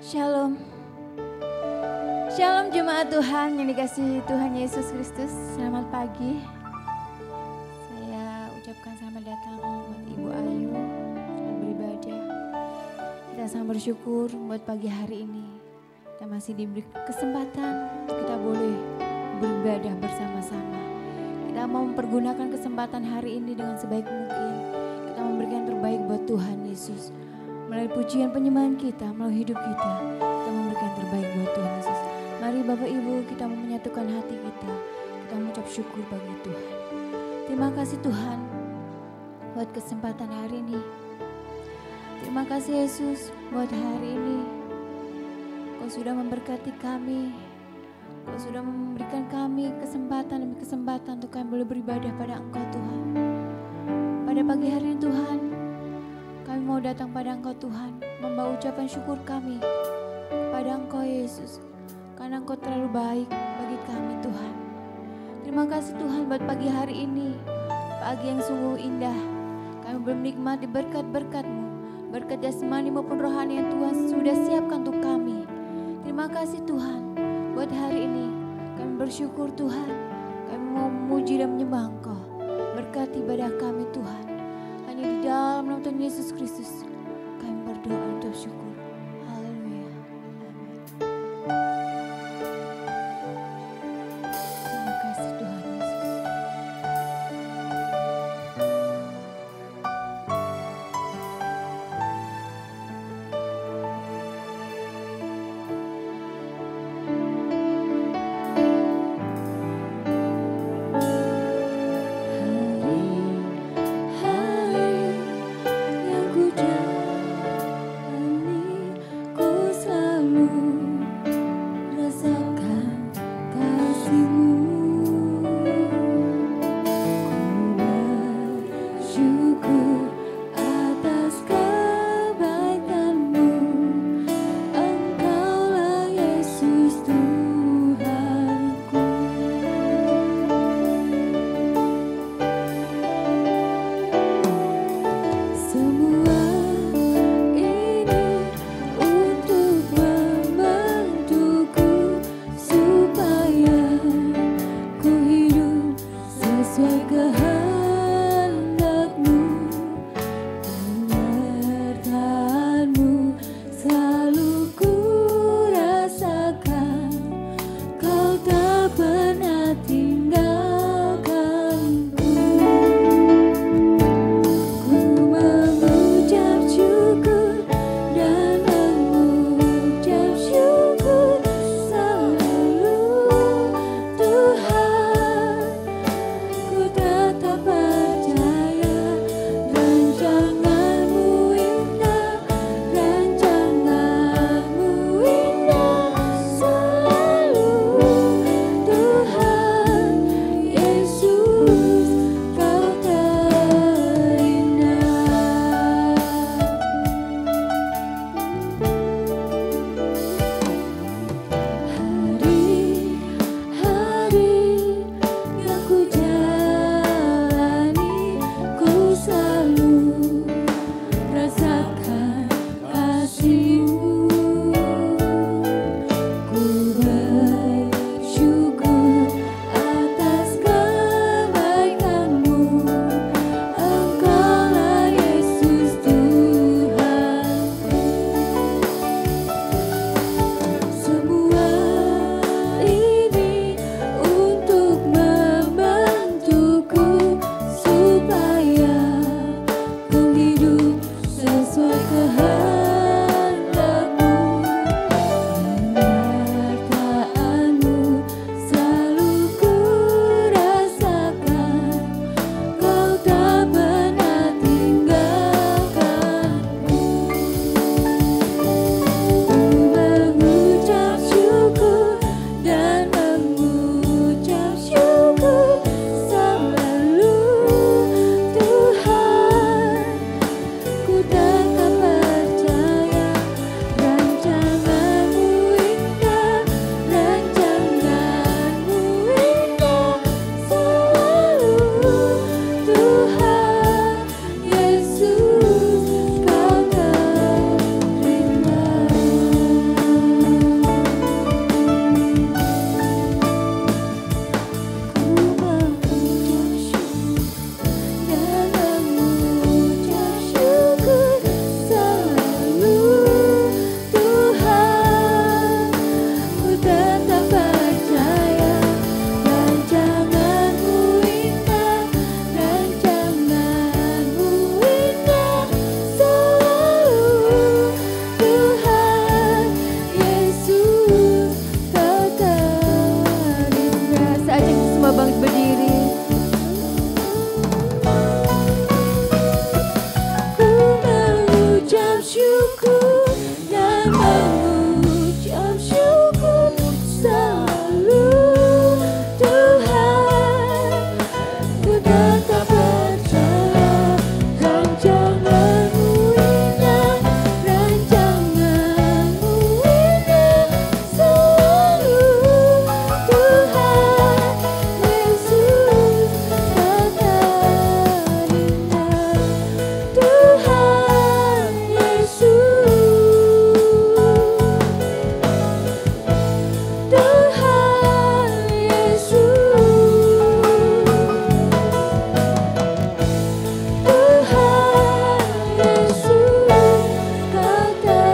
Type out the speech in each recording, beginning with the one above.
Shalom. Shalom jemaat Tuhan yang dikasihi Tuhan Yesus Kristus. Selamat pagi. Saya ucapkan selamat datang buat Ibu Ayu. Selamat beribadah. Kita sangat bersyukur buat pagi hari ini. Kita masih diberi kesempatan untuk kita boleh beribadah bersama-sama. Kita mau mempergunakan kesempatan hari ini dengan sebaik mungkin. Kita memberikan terbaik buat Tuhan Yesus. Melalui pujian penyembahan kita, melalui hidup kita memberikan terbaik buat Tuhan Yesus. Mari Bapak Ibu, kita mau menyatukan hati kita mengucap syukur bagi Tuhan. Terima kasih Tuhan buat kesempatan hari ini. Terima kasih Yesus buat hari ini. Kau sudah memberkati kami. Kau sudah memberikan kami kesempatan demi kesempatan untuk kami boleh beribadah pada Engkau Tuhan. Pada pagi hari ini Tuhan, kami mau datang pada Engkau Tuhan, membawa ucapan syukur kami kepada Engkau Yesus, karena Engkau terlalu baik bagi kami Tuhan. Terima kasih Tuhan buat pagi hari ini, pagi yang sungguh indah. Kami boleh menikmati berkat-berkat-Mu, berkat jasmani maupun rohani yang Tuhan sudah siapkan untuk kami. Terima kasih Tuhan buat hari ini. Kami bersyukur Tuhan, kami mau memuji dan menyembah Engkau. Berkati ibadah kami Tuhan. Hanya di dalam nama Tuhan Yesus Kristus kami berdoa untuk syukur. Haleluya. Amin. Terima kasih Tuhan Yesus. Hari yang ku mengucap syukur selalu Tuhan. Ku tetap percaya rancangan-Mu indah, rancangan-Mu indah selalu Tuhan Yesus tetap indah Tuhan Yesus, Tuhan Yesus, Tuhan Yesus tetap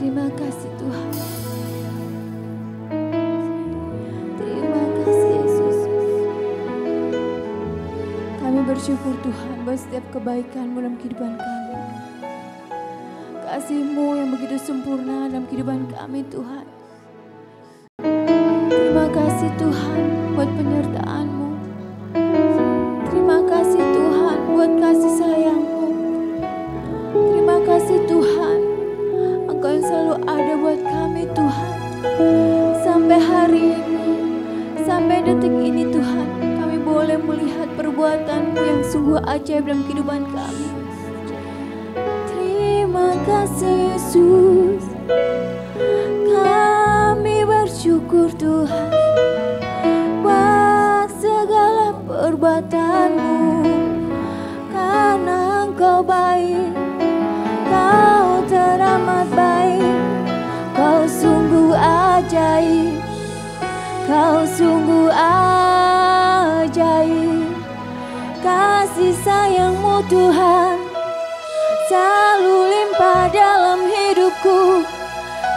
Terima kasih Tuhan. Terima kasih Yesus. Kami bersyukur Tuhan buat setiap kebaikan-Mu dalam kehidupan kami. Kasih-Mu yang begitu sempurna dalam kehidupan kami Tuhan. Terima kasih Tuhan buat penyertaan-Mu. Terima kasih Tuhan buat kasih sayang-Mu. Terima kasih Tuhan, Engkau yang selalu ada buat kami Tuhan. Sampai hari ini, sampai detik ini Tuhan, kami boleh melihat perbuatan-Mu yang sungguh ajaib dalam kehidupan kami. Terima kasih Yesus. Kami bersyukur Tuhan buat segala perbuatan-Mu, karena Engkau baik, Kau teramat baik, Kau sungguh ajaib, Kau sungguh ajaib. Kasih sayang-Mu Tuhan selalu limpah dalam hidupku.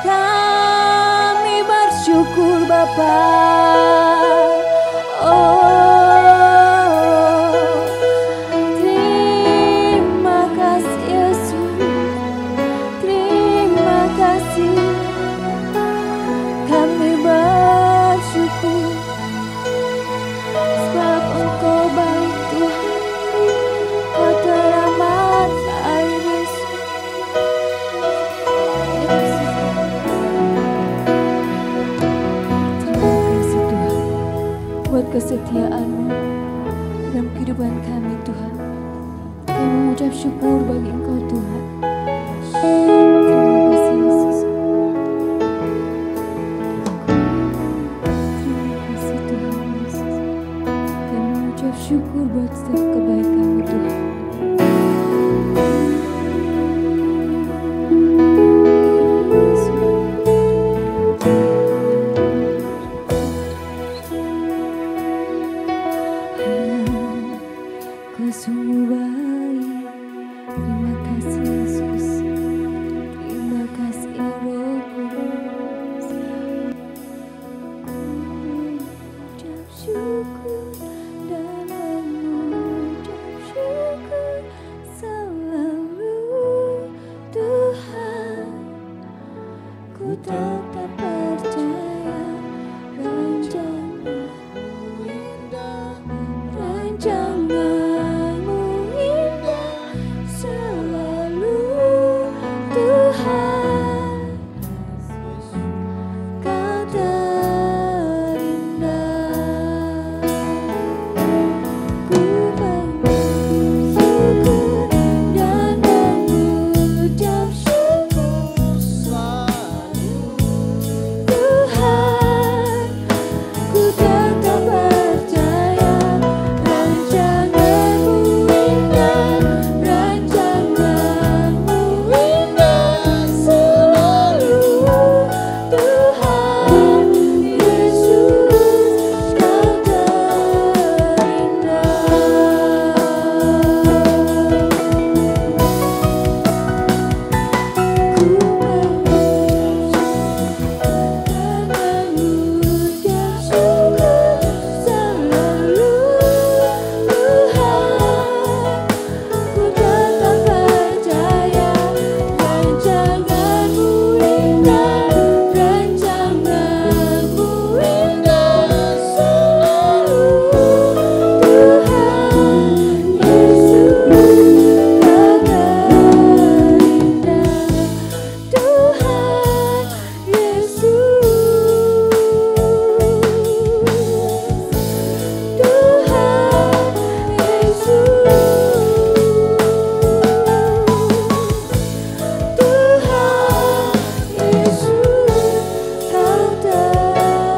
Kami bersyukur Bapa. Oh, kehidupan kami Tuhan. Kami mengucap syukur bagi Engkau Tuhan. Terima kasih Yesus. Terima kasih Tuhan Yesus. Kami mengucap syukur buat setiap kebaikan-Mu Tuhan. Kau sungguh baik. Terima kasih Yesus. Terima kasih ya Roh Kudus. Ucap syukur dan mengucap syukur selalu Tuhan. Ku tetap percaya rancangan-Mu indah, rancangan-Mu indah selalu Tuhan. Kau terindah. Ku bersyukur dan mengucap syukur selalu Tuhan. Ku tetap percaya rancangan-Mu indah, rancangan-Mu indah selalu Tuhan. Yesus, Kau terindah. Ku mengucap syukur selalu Tuhan. Ku tetap percaya rancangan-Mu indah, rancangan-Mu indah selalu Tuhan. Yesus, Kau terindah. Tuhan Yesus, Tuhan Yesus, Kau terindah.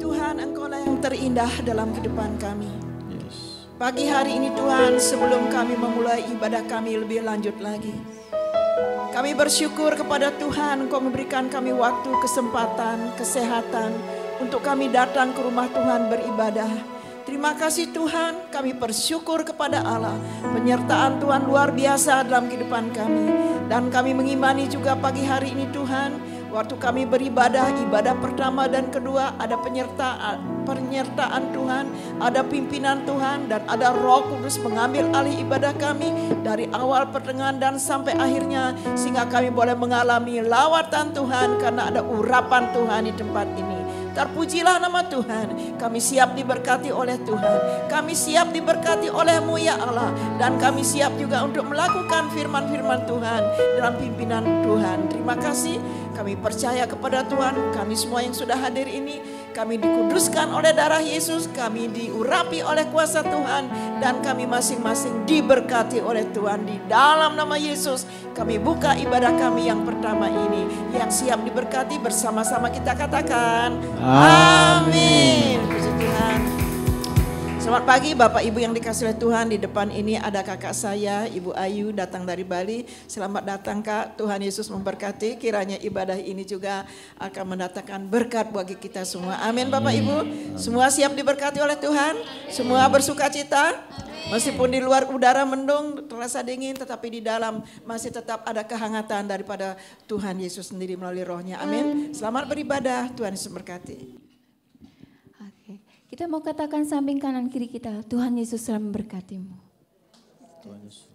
Tuhan, Engkaulah yang terindah dalam kehidupan kami. Pagi hari ini Tuhan, sebelum kami memulai ibadah kami lebih lanjut lagi, kami bersyukur kepada Tuhan, Engkau memberikan kami waktu, kesempatan, kesehatan untuk kami datang ke rumah Tuhan beribadah. Terima kasih Tuhan, kami bersyukur kepada Allah. Penyertaan Tuhan luar biasa dalam kehidupan kami. Dan kami mengimani juga pagi hari ini Tuhan, waktu kami beribadah, ibadah pertama dan kedua ada penyertaan Tuhan, ada pimpinan Tuhan, dan ada Roh Kudus mengambil alih ibadah kami dari awal, pertengahan, dan sampai akhirnya, sehingga kami boleh mengalami lawatan Tuhan karena ada urapan Tuhan di tempat ini. Terpujilah nama Tuhan. Kami siap diberkati oleh Tuhan. Kami siap diberkati oleh-Mu ya Allah. Dan kami siap juga untuk melakukan firman-firman Tuhan dalam pimpinan Tuhan. Terima kasih. Kami percaya kepada Tuhan. Kami semua yang sudah hadir ini, kami dikuduskan oleh darah Yesus. Kami diurapi oleh kuasa Tuhan. Dan kami masing-masing diberkati oleh Tuhan. Di dalam nama Yesus, kami buka ibadah kami yang pertama ini. Yang siap diberkati bersama-sama kita katakan amin. Puji Tuhan. Selamat pagi Bapak Ibu yang dikasihi oleh Tuhan. Di depan ini ada kakak saya, Ibu Ayu, datang dari Bali. Selamat datang Kak, Tuhan Yesus memberkati. Kiranya ibadah ini juga akan mendatangkan berkat bagi kita semua. Amin Bapak Ibu. Semua siap diberkati oleh Tuhan. Semua bersuka cita. Meskipun di luar udara mendung, terasa dingin, tetapi di dalam masih tetap ada kehangatan daripada Tuhan Yesus sendiri melalui rohnya. Amin. Selamat beribadah, Tuhan Yesus memberkati. Oke, kita mau katakan samping kanan kiri kita, Tuhan Yesus selalu memberkatimu. Tuhan Yesus.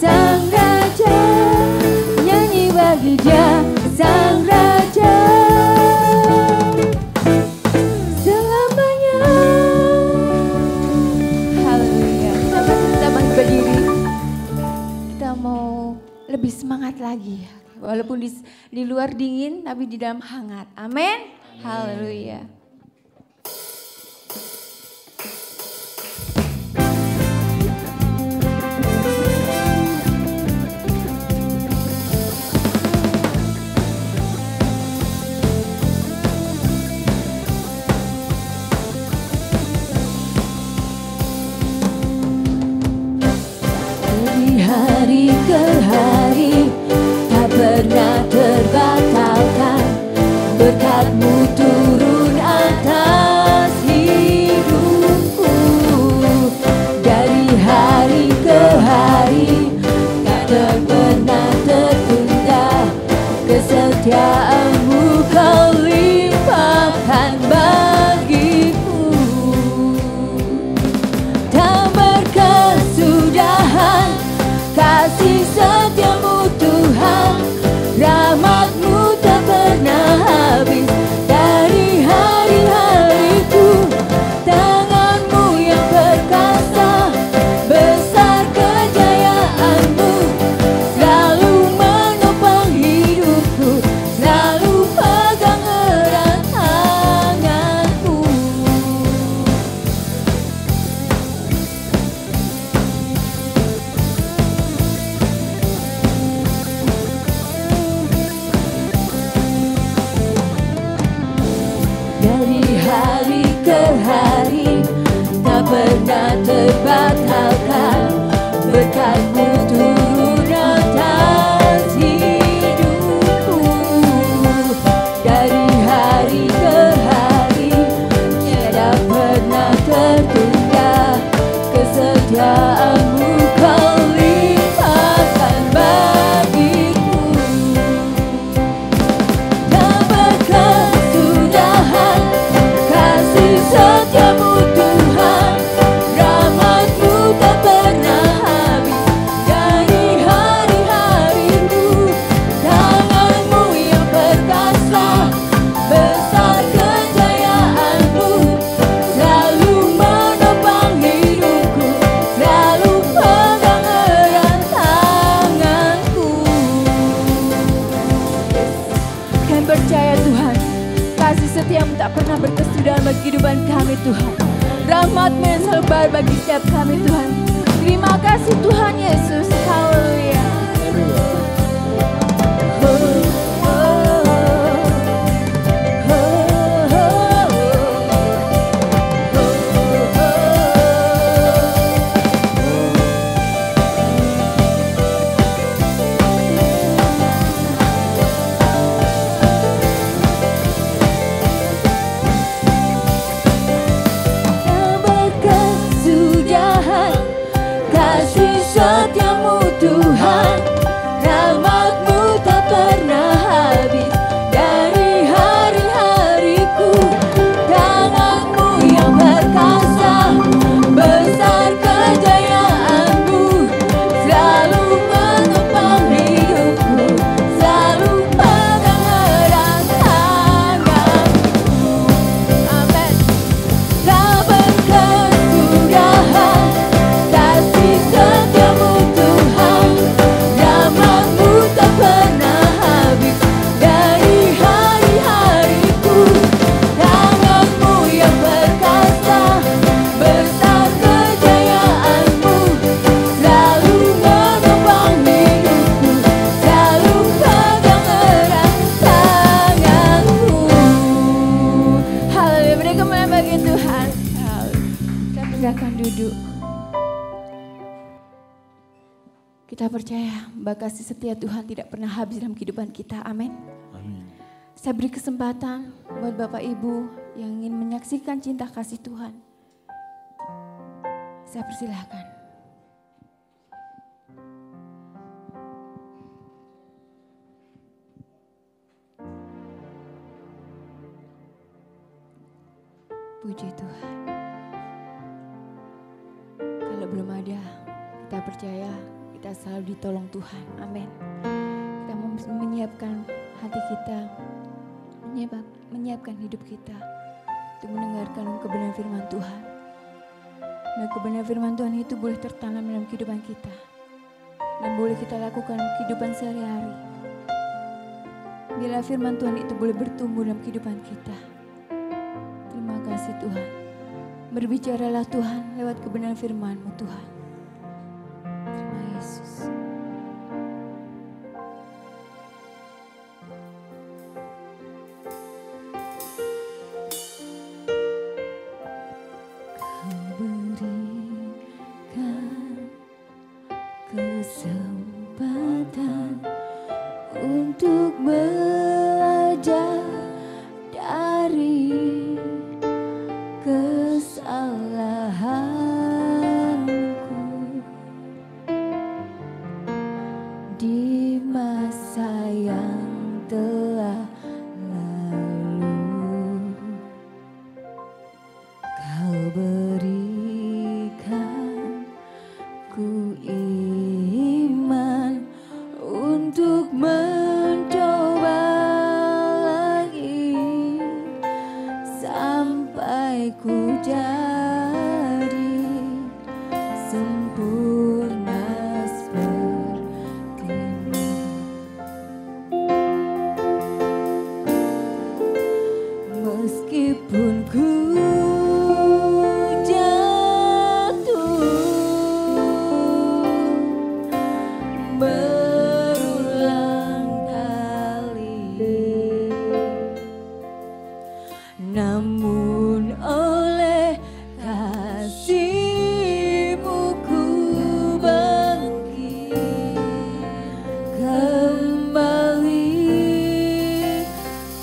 Sang Raja, nyanyi bagi Dia, Sang Raja selamanya. Haleluya. Kita masih berdiri. Kita mau lebih semangat lagi ya. Walaupun di luar dingin tapi di dalam hangat. Amin. Haleluya. Dari hari ke hari tak pernah terbatalkan, berkat-Mu turun atas hidupku. Dari hari ke hari tak pernah tertunda, kesetiaan-Mu Kau limpahkan bagiku. Tak berkesudahan kasih setia-Mu Tuhan, rahmat-Mu tak pernah habis. Dari hari-hariku, tangan-Mu yang perkasa, besar kejayaan-Mu, selalu menopang hidupku, selalu pegang erat tanganku. Dari hari ke hari tak pernah terbatalkan, berkat-Mu turun atas hidupku. Dari hari ke hari tiada pernah tertunda, kesetiaan-Mu Kau limpahkan bagiku. Tak berkesudahan kasih setia-Mu Tuhan, rahmat-Mu tak pernah habis. Dari hari-hariku, tangan-Mu yang perkasa, besar kejayaan-Mu, selalu menopang hidupku, selalu pegang erat tanganku. Kami percaya Tuhan, kasih setia-Mu tak pernah berkesudahan bagi kehidupan kami Tuhan. Rahmat-Mu yang selalu baru bagi setiap kami Tuhan. Terima kasih Tuhan Yesus. Haleluya. Tak berkesudahan kasih setia-Mu Tuhan, rahmat-Mu tak pernah habis. Dari hari-hariku, tangan-Mu yang perkasa, besar kejayaan-Mu, selalu menopang hidupku, selalu pegang erat tanganku. Amin. Tak berkesudahan kasih setia-Mu Tuhan, rahmat-Mu tak pernah habis. Dari hari-hariku, tangan-Mu yang perkasa, besar kejayaan-Mu, selalu menopang hidupku, selalu pegang erat tanganku. Haleluya, beri kemuliaan bagi Tuhan. Kita silakan duduk. Kita percaya bahwa kasih setia Tuhan tidak pernah habis dalam kehidupan kita. Amin. Amin. Saya beri kesempatan buat Bapak Ibu yang ingin menyaksikan cinta kasih Tuhan. Saya persilahkan. Puji Tuhan. Kalau belum ada, kita percaya kita selalu ditolong Tuhan. Amin. Kita mau menyiapkan hati kita, menyiapkan hidup kita untuk mendengarkan kebenaran firman Tuhan. Dan kebenaran firman Tuhan itu boleh tertanam dalam kehidupan kita dan boleh kita lakukan kehidupan sehari-hari. Biarlah firman Tuhan itu boleh bertumbuh dalam kehidupan kita. Terima kasih Tuhan. Berbicaralah Tuhan lewat kebenaran firman-Mu Tuhan. Terima Yesus. Kesempatan untuk belajar dari kesalahanku di masa yang telah lalu. Kau berikan ku iman untuk mencoba lagi sampai ku jadi sempurna seperti-Mu. Meskipun ku berulang kali, namun oleh kasih-Mu ku bangkit kembali.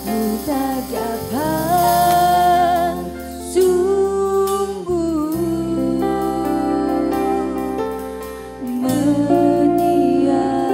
Ku tak dapat sungguh menyia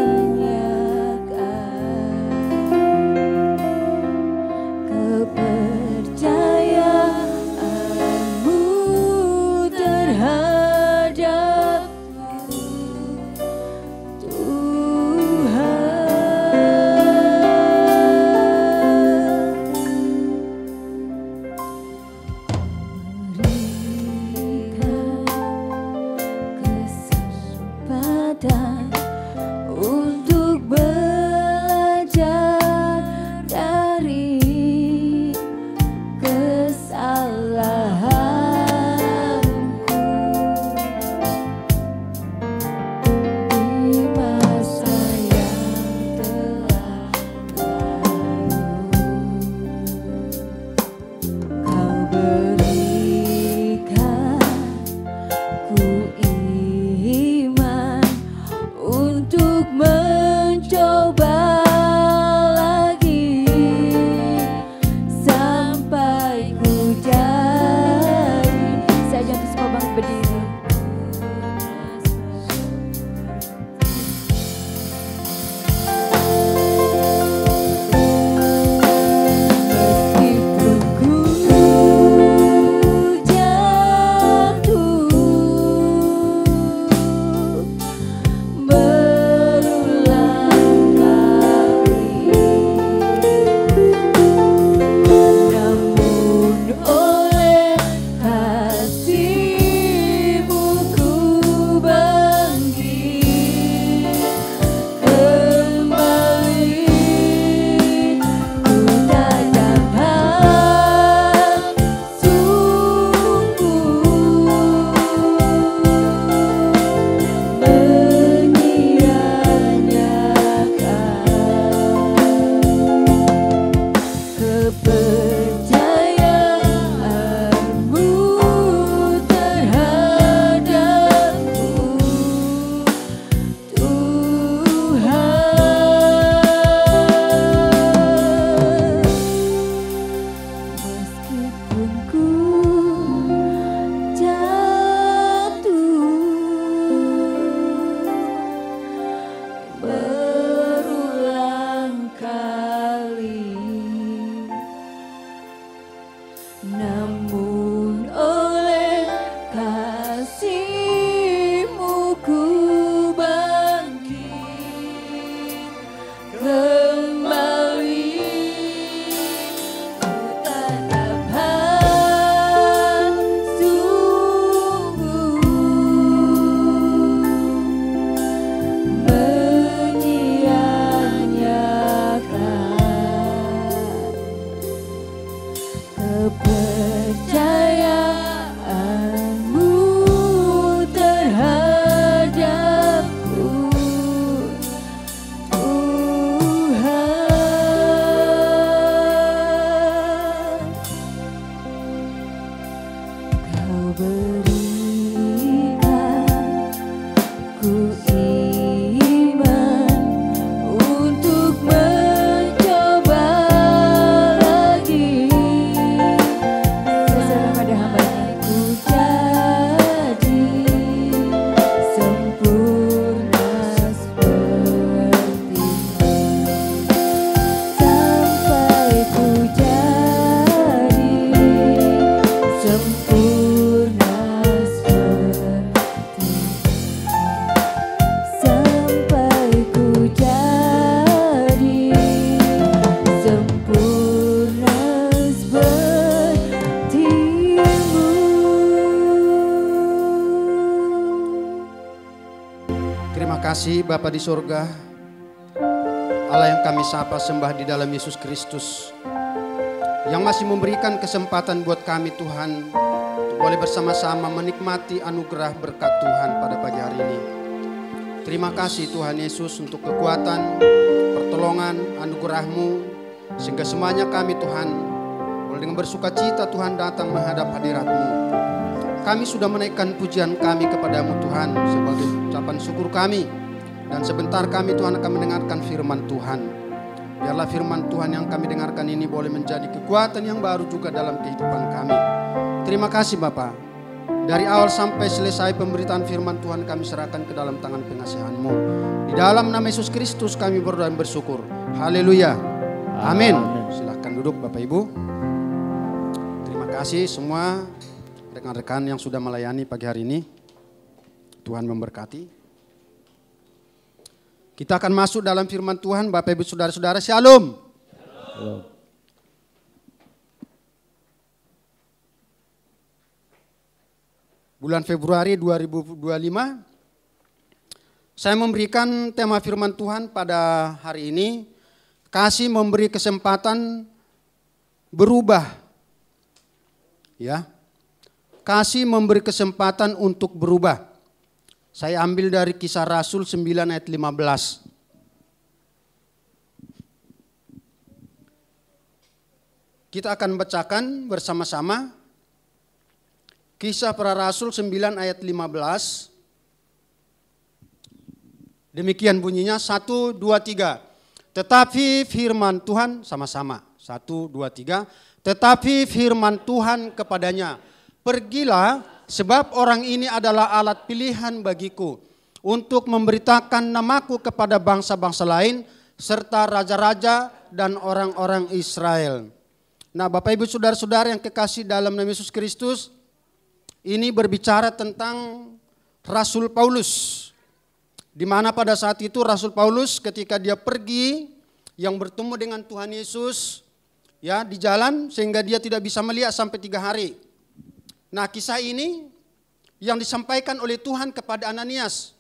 kasih Bapa di surga, Allah yang kami sapa sembah di dalam Yesus Kristus, yang masih memberikan kesempatan buat kami Tuhan untuk boleh bersama-sama menikmati anugerah berkat Tuhan pada pagi hari ini. Terima kasih Tuhan Yesus untuk kekuatan, pertolongan, anugerah-Mu, sehingga semuanya kami Tuhan boleh dengan bersuka cita Tuhan datang menghadap hadirat-Mu. Kami sudah menaikkan pujian kami kepadamu Tuhan sebagai ucapan syukur kami. Dan sebentar kami Tuhan akan mendengarkan firman Tuhan. Biarlah firman Tuhan yang kami dengarkan ini boleh menjadi kekuatan yang baru juga dalam kehidupan kami. Terima kasih Bapa. Dari awal sampai selesai pemberitaan firman Tuhan kami serahkan ke dalam tangan pengasihan-Mu. Di dalam nama Yesus Kristus kami berdoa dan bersyukur. Haleluya. Amin. Silahkan duduk Bapak Ibu. Terima kasih semua rekan-rekan yang sudah melayani pagi hari ini. Tuhan memberkati. Kita akan masuk dalam firman Tuhan, Bapak Ibu Saudara-saudara, Shalom. Shalom. Bulan Februari 2025, saya memberikan tema firman Tuhan pada hari ini, kasih memberi kesempatan berubah. Ya. Kasih memberi kesempatan untuk berubah. Saya ambil dari Kisah Rasul 9 ayat 15. Kita akan bacakan bersama-sama. Kisah Para Rasul 9 ayat 15. Demikian bunyinya, 1, 2, 3. Tetapi firman Tuhan, sama-sama. 1, 2, 3. Tetapi firman Tuhan kepadanya, pergilah, sebab orang ini adalah alat pilihan bagiku untuk memberitakan namaku kepada bangsa-bangsa lain serta raja-raja dan orang-orang Israel. Nah, Bapak Ibu Saudara-saudara yang kekasih dalam nama Yesus Kristus, ini berbicara tentang Rasul Paulus. Di mana pada saat itu Rasul Paulus ketika dia pergi yang bertemu dengan Tuhan Yesus ya di jalan sehingga dia tidak bisa melihat sampai 3 hari. Nah, kisah ini yang disampaikan oleh Tuhan kepada Ananias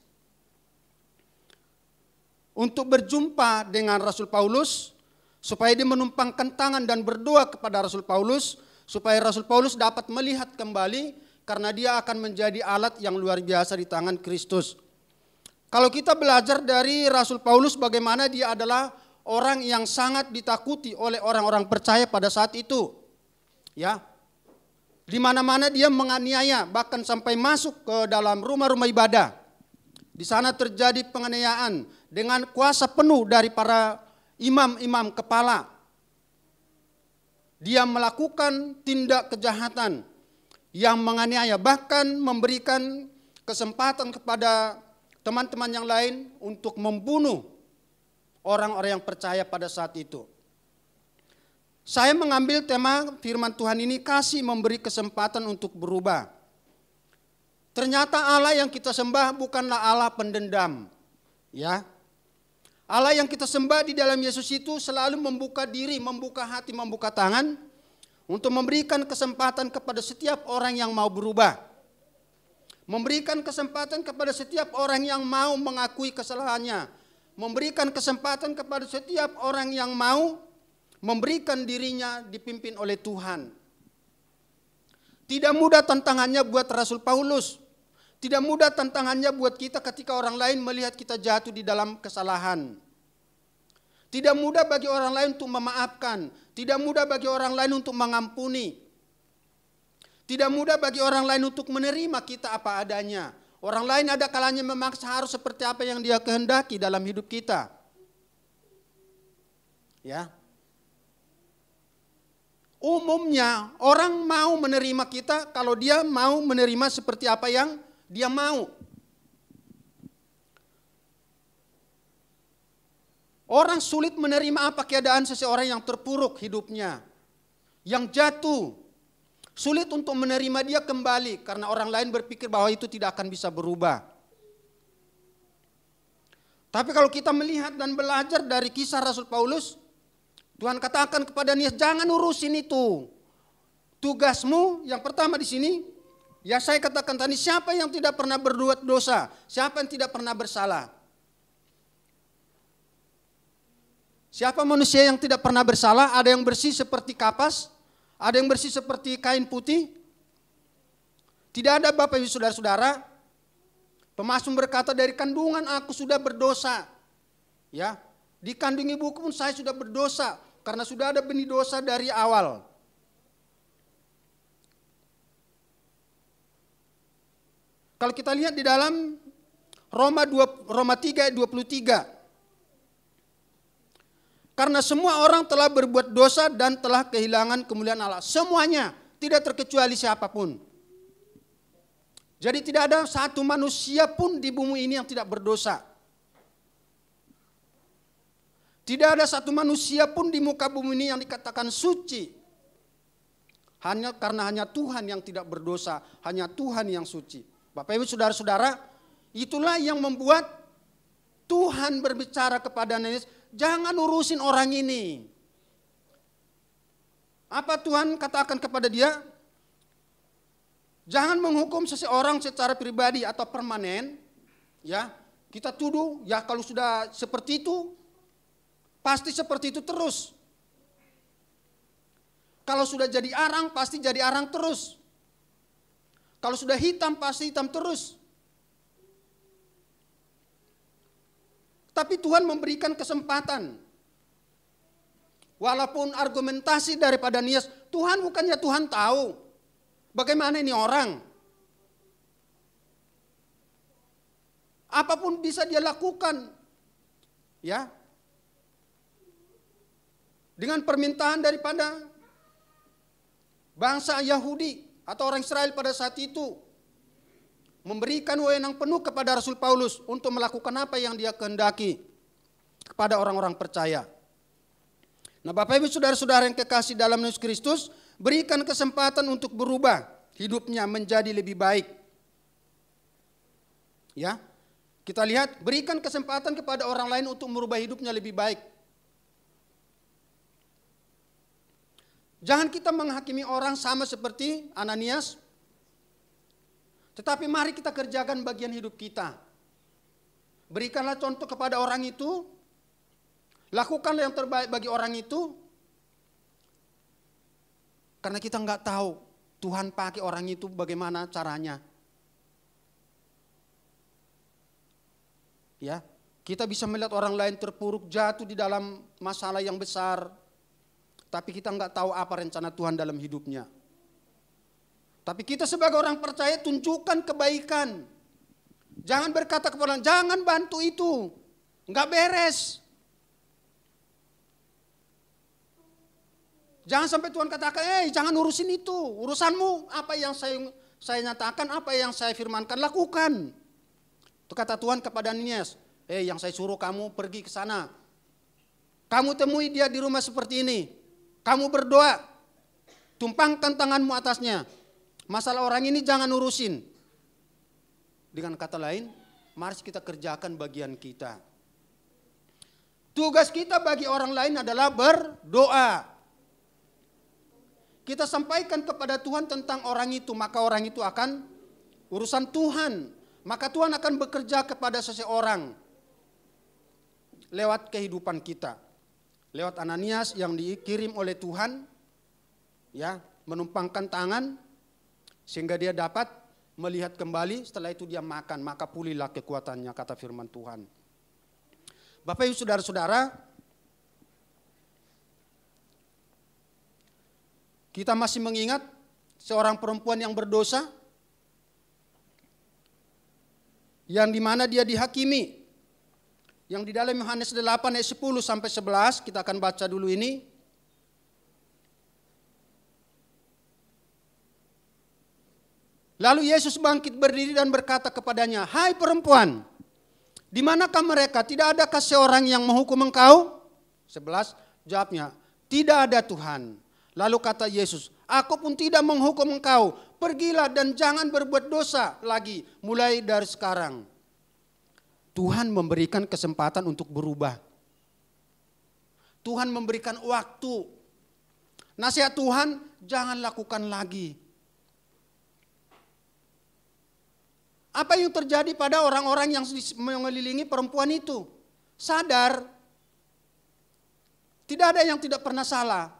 untuk berjumpa dengan Rasul Paulus supaya dia menumpangkan tangan dan berdoa kepada Rasul Paulus supaya Rasul Paulus dapat melihat kembali karena dia akan menjadi alat yang luar biasa di tangan Kristus. Kalau kita belajar dari Rasul Paulus bagaimana dia adalah orang yang sangat ditakuti oleh orang-orang percaya pada saat itu. Ya. Di mana-mana dia menganiaya, bahkan sampai masuk ke dalam rumah-rumah ibadah. Di sana terjadi penganiayaan dengan kuasa penuh dari para imam-imam kepala. Dia melakukan tindak kejahatan yang menganiaya, bahkan memberikan kesempatan kepada teman-teman yang lain untuk membunuh orang-orang yang percaya pada saat itu. Saya mengambil tema firman Tuhan ini, kasih memberi kesempatan untuk berubah. Ternyata Allah yang kita sembah bukanlah Allah pendendam. Ya. Allah yang kita sembah di dalam Yesus itu selalu membuka diri, membuka hati, membuka tangan untuk memberikan kesempatan kepada setiap orang yang mau berubah. Memberikan kesempatan kepada setiap orang yang mau mengakui kesalahannya. Memberikan kesempatan kepada setiap orang yang mau memberikan dirinya dipimpin oleh Tuhan. Tidak mudah tantangannya buat Rasul Paulus. Tidak mudah tantangannya buat kita ketika orang lain melihat kita jatuh di dalam kesalahan. Tidak mudah bagi orang lain untuk memaafkan. Tidak mudah bagi orang lain untuk mengampuni. Tidak mudah bagi orang lain untuk menerima kita apa adanya. Orang lain ada kalanya memaksa harus seperti apa yang dia kehendaki dalam hidup kita. Ya. Umumnya orang mau menerima kita kalau dia mau menerima seperti apa yang dia mau. Orang sulit menerima apa keadaan seseorang yang terpuruk hidupnya, yang jatuh. Sulit untuk menerima dia kembali karena orang lain berpikir bahwa itu tidak akan bisa berubah. Tapi kalau kita melihat dan belajar dari kisah Rasul Paulus, Tuhan katakan kepada Ananias, jangan urusin itu. Tugasmu yang pertama di sini, ya saya katakan tadi, siapa yang tidak pernah berbuat dosa, siapa yang tidak pernah bersalah. Siapa manusia yang tidak pernah bersalah? Ada yang bersih seperti kapas, ada yang bersih seperti kain putih. Tidak ada Bapak Ibu Saudara-saudara. Pemasmur berkata, dari kandungan aku sudah berdosa. Ya, di kandung ibuku pun saya sudah berdosa karena sudah ada benih dosa dari awal. Kalau kita lihat di dalam Roma 3 ayat 23. Karena semua orang telah berbuat dosa dan telah kehilangan kemuliaan Allah. Semuanya, tidak terkecuali siapapun. Jadi tidak ada satu manusia pun di bumi ini yang tidak berdosa. Tidak ada satu manusia pun di muka bumi ini yang dikatakan suci. Karena hanya Tuhan yang tidak berdosa, hanya Tuhan yang suci. Bapak Ibu Saudara-saudara, itulah yang membuat Tuhan berbicara kepada Ananias, jangan urusin orang ini. Apa Tuhan katakan kepada dia? Jangan menghukum seseorang secara pribadi atau permanen. Ya, kita tuduh, ya kalau sudah seperti itu, pasti seperti itu terus. Kalau sudah jadi arang, pasti jadi arang terus. Kalau sudah hitam, pasti hitam terus. Tapi Tuhan memberikan kesempatan. Walaupun argumentasi daripada Ananias, Tuhan bukannya Tuhan tahu bagaimana ini orang. Apapun bisa dia lakukan. Ya. Dengan permintaan daripada bangsa Yahudi atau orang Israel pada saat itu. Memberikan wewenang penuh kepada Rasul Paulus untuk melakukan apa yang dia kehendaki kepada orang-orang percaya. Nah, Bapak Ibu Saudara-saudara yang kekasih dalam Yesus Kristus, berikan kesempatan untuk berubah hidupnya menjadi lebih baik. Ya, kita lihat, berikan kesempatan kepada orang lain untuk merubah hidupnya lebih baik. Jangan kita menghakimi orang sama seperti Ananias. Tetapi mari kita kerjakan bagian hidup kita. Berikanlah contoh kepada orang itu. Lakukanlah yang terbaik bagi orang itu. Karena kita nggak tahu Tuhan pakai orang itu bagaimana caranya. Ya, kita bisa melihat orang lain terpuruk, jatuh di dalam masalah yang besar. Tapi kita nggak tahu apa rencana Tuhan dalam hidupnya. Tapi kita sebagai orang percaya tunjukkan kebaikan. Jangan berkata kepada orang, jangan bantu itu. Enggak beres. Jangan sampai Tuhan katakan, jangan urusin itu. Urusanmu, apa yang saya nyatakan, apa yang saya firmankan, lakukan. Itu kata Tuhan kepada Ananias, yang saya suruh kamu pergi ke sana. Kamu temui dia di rumah seperti ini. Kamu berdoa. Tumpangkan tanganmu atasnya. Masalah orang ini jangan urusin. Dengan kata lain, mari kita kerjakan bagian kita. Tugas kita bagi orang lain adalah berdoa. Kita sampaikan kepada Tuhan tentang orang itu, maka orang itu akan urusan Tuhan. Maka Tuhan akan bekerja kepada seseorang lewat kehidupan kita. Lewat Ananias yang dikirim oleh Tuhan, ya, menumpangkan tangan, sehingga dia dapat melihat kembali, setelah itu dia makan, maka pulihlah kekuatannya, kata firman Tuhan. Bapak Ibu Saudara-saudara, kita masih mengingat seorang perempuan yang berdosa, yang dimana dia dihakimi. Yang di dalam Yohanes 8 ayat 10 sampai 11, kita akan baca dulu ini. Lalu Yesus bangkit berdiri dan berkata kepadanya, "Hai perempuan, di manakah mereka? Tidak adakah seorang yang menghukum engkau?" 11, jawabnya, "Tidak ada Tuhan." Lalu kata Yesus, "Aku pun tidak menghukum engkau. Pergilah dan jangan berbuat dosa lagi mulai dari sekarang." Tuhan memberikan kesempatan untuk berubah. Tuhan memberikan waktu. Nasihat Tuhan, jangan lakukan lagi. Apa yang terjadi pada orang-orang yang mengelilingi perempuan itu? Sadar. Tidak ada yang tidak pernah salah.